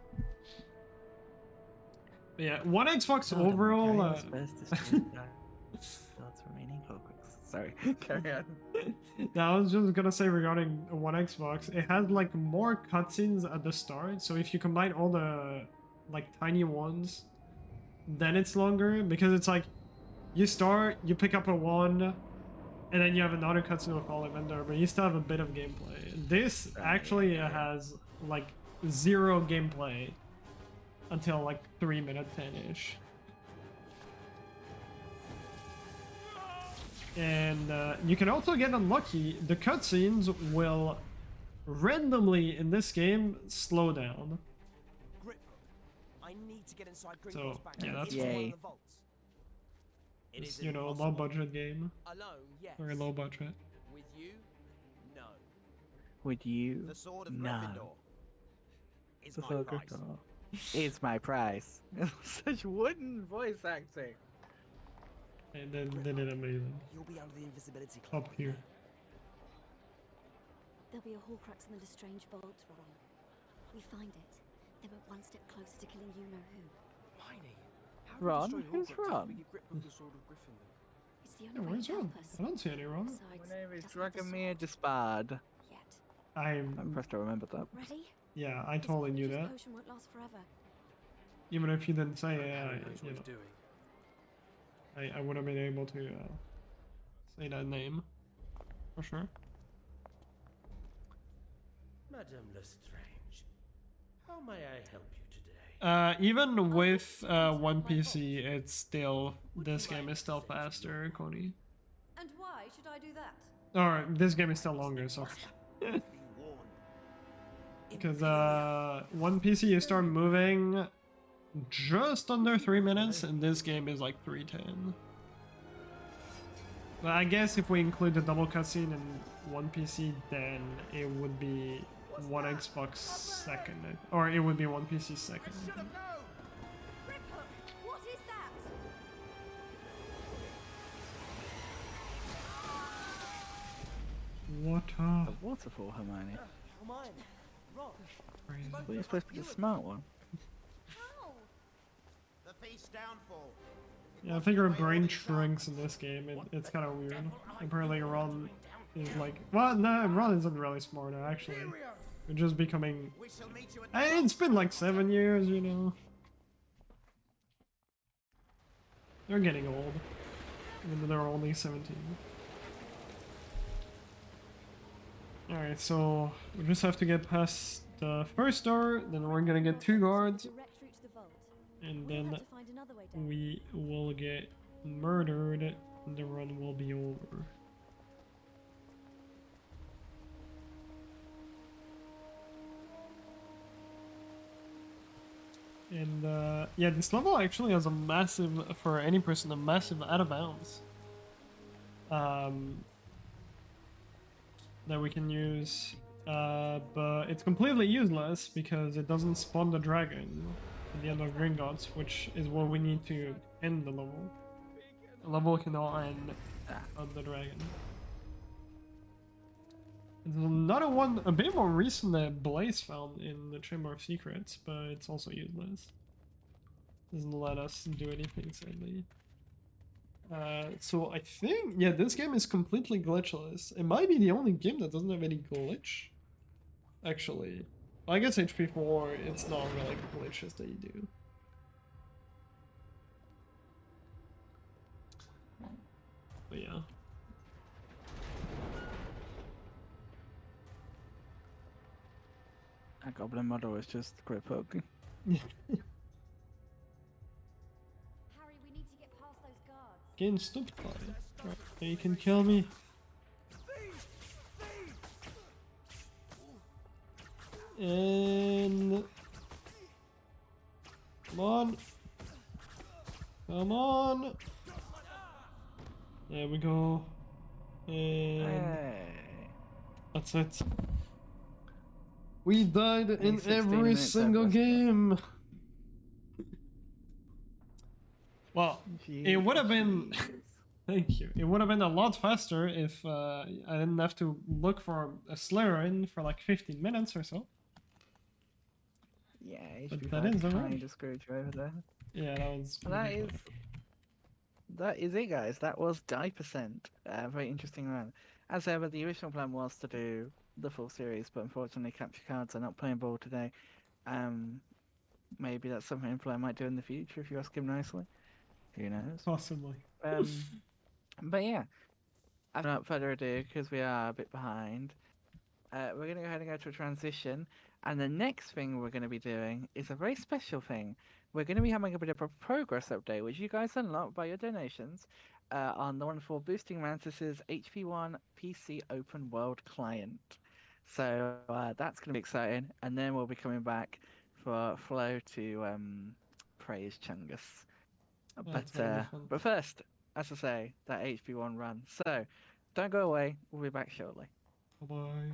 But yeah, one Xbox overall. Sorry, carry on. Now I was just gonna say regarding one Xbox, it has like more cutscenes at the start. So if you combine all the like tiny ones, then it's longer because it's like you start, you pick up a wand, and then you have another cutscene with Ollivander, but you still have a bit of gameplay. This actually has like 0 gameplay until like 3:10 ish. And you can also get unlucky. The cutscenes will randomly in this game slow down. I need to get inside So yeah, that's yay. It's, you know, a low budget game. Alone, yes. Very low budget. With you, no. With you, The sword of no. Gryffindor is The my sword of price. Gryffindor is my price. Such wooden voice acting. And then they did amazing. You'll be under the invisibility cloak. Up here. There'll be a Horcrux in the Lestrange vault, Ron. We find it, then we're one step closer to killing you-know-who. Hermione, how Ron? do we destroy Who's Horcrux Ron? if we get grip of the sword of Gryffindor? It's the Yeah, only way where's to Ron? help us. I don't see any Ron. Besides, My name is doesn't have the Dragomir sword Despard. yet. I'm impressed I remembered that. Ready? yeah, I This totally knew gorgeous that. potion won't last forever. Even if you didn't say it, Harry knows you what know, he's doing. I would have been able to say that name for sure. Madame Lestrange, how may I help you today? Even with one PC, it's still, this game is still faster, Coney. And why should I do that? Or this game is still longer, so. Because one PC you start moving just under 3 minutes, and this game is like 3:10. But I guess if we include the double cutscene in one PC, then it would be one Xbox second, or it would be one PC second. What is that? What A waterfall, Hermione. Hermione, Ron. crazy. Well, you're supposed to be the smart one. The feast downfall. Yeah, I think her brain shrinks in this game. It's kind of weird. Apparently Ron is like... Well, no, Ron isn't really smart, actually. We're just becoming... It's been like 7 years, you know. They're getting old. Even though they're only 17. Alright, so we just have to get past the first door, then we're gonna get 2 guards, and then we will get murdered, and the run will be over. And yeah, this level actually has a massive, for any person, a massive out of bounds. That we can use, but it's completely useless because it doesn't spawn the dragon at the end of Gringotts, which is what we need to end the level. The level cannot end on the dragon. There's another one, a bit more recent, that Blaze found in the Chamber of Secrets, but it's also useless. Doesn't let us do anything, sadly. So I think, yeah, this game is completely glitchless. It might be the only game that doesn't have any glitch, actually. I guess HP4, it's not really glitches that you do. But yeah. That goblin model is just great poke. Harry, we need to get past those guards. Getting stopped by it. Right, you can kill me. And come on. Come on. There we go. And that's it. We died in every single game. Well, it would have been. Thank you. It would have been a lot faster if I didn't have to look for a Slytherin for like 15 minutes or so. Yeah, but that is the kind of screwed you over there. Yeah, that was. That is it, guys. That was Die%. Very interesting run. As ever, the original plan was to do the full series, but unfortunately, capture cards are not playing ball today. Maybe that's something Flo might do in the future if you ask him nicely. Who knows? Possibly. But yeah, without further ado, because we are a bit behind, we're going to go ahead and go to a transition. And the next thing we're going to be doing is a very special thing. We're going to be having a bit of a progress update, which you guys unlock by your donations on the one for boosting Mantis's HP1 PC open world client. So that's going to be exciting. And then we'll be coming back for Flo to praise Chungus. But first, as I say, that HP1 run. So don't go away. We'll be back shortly. Bye-bye.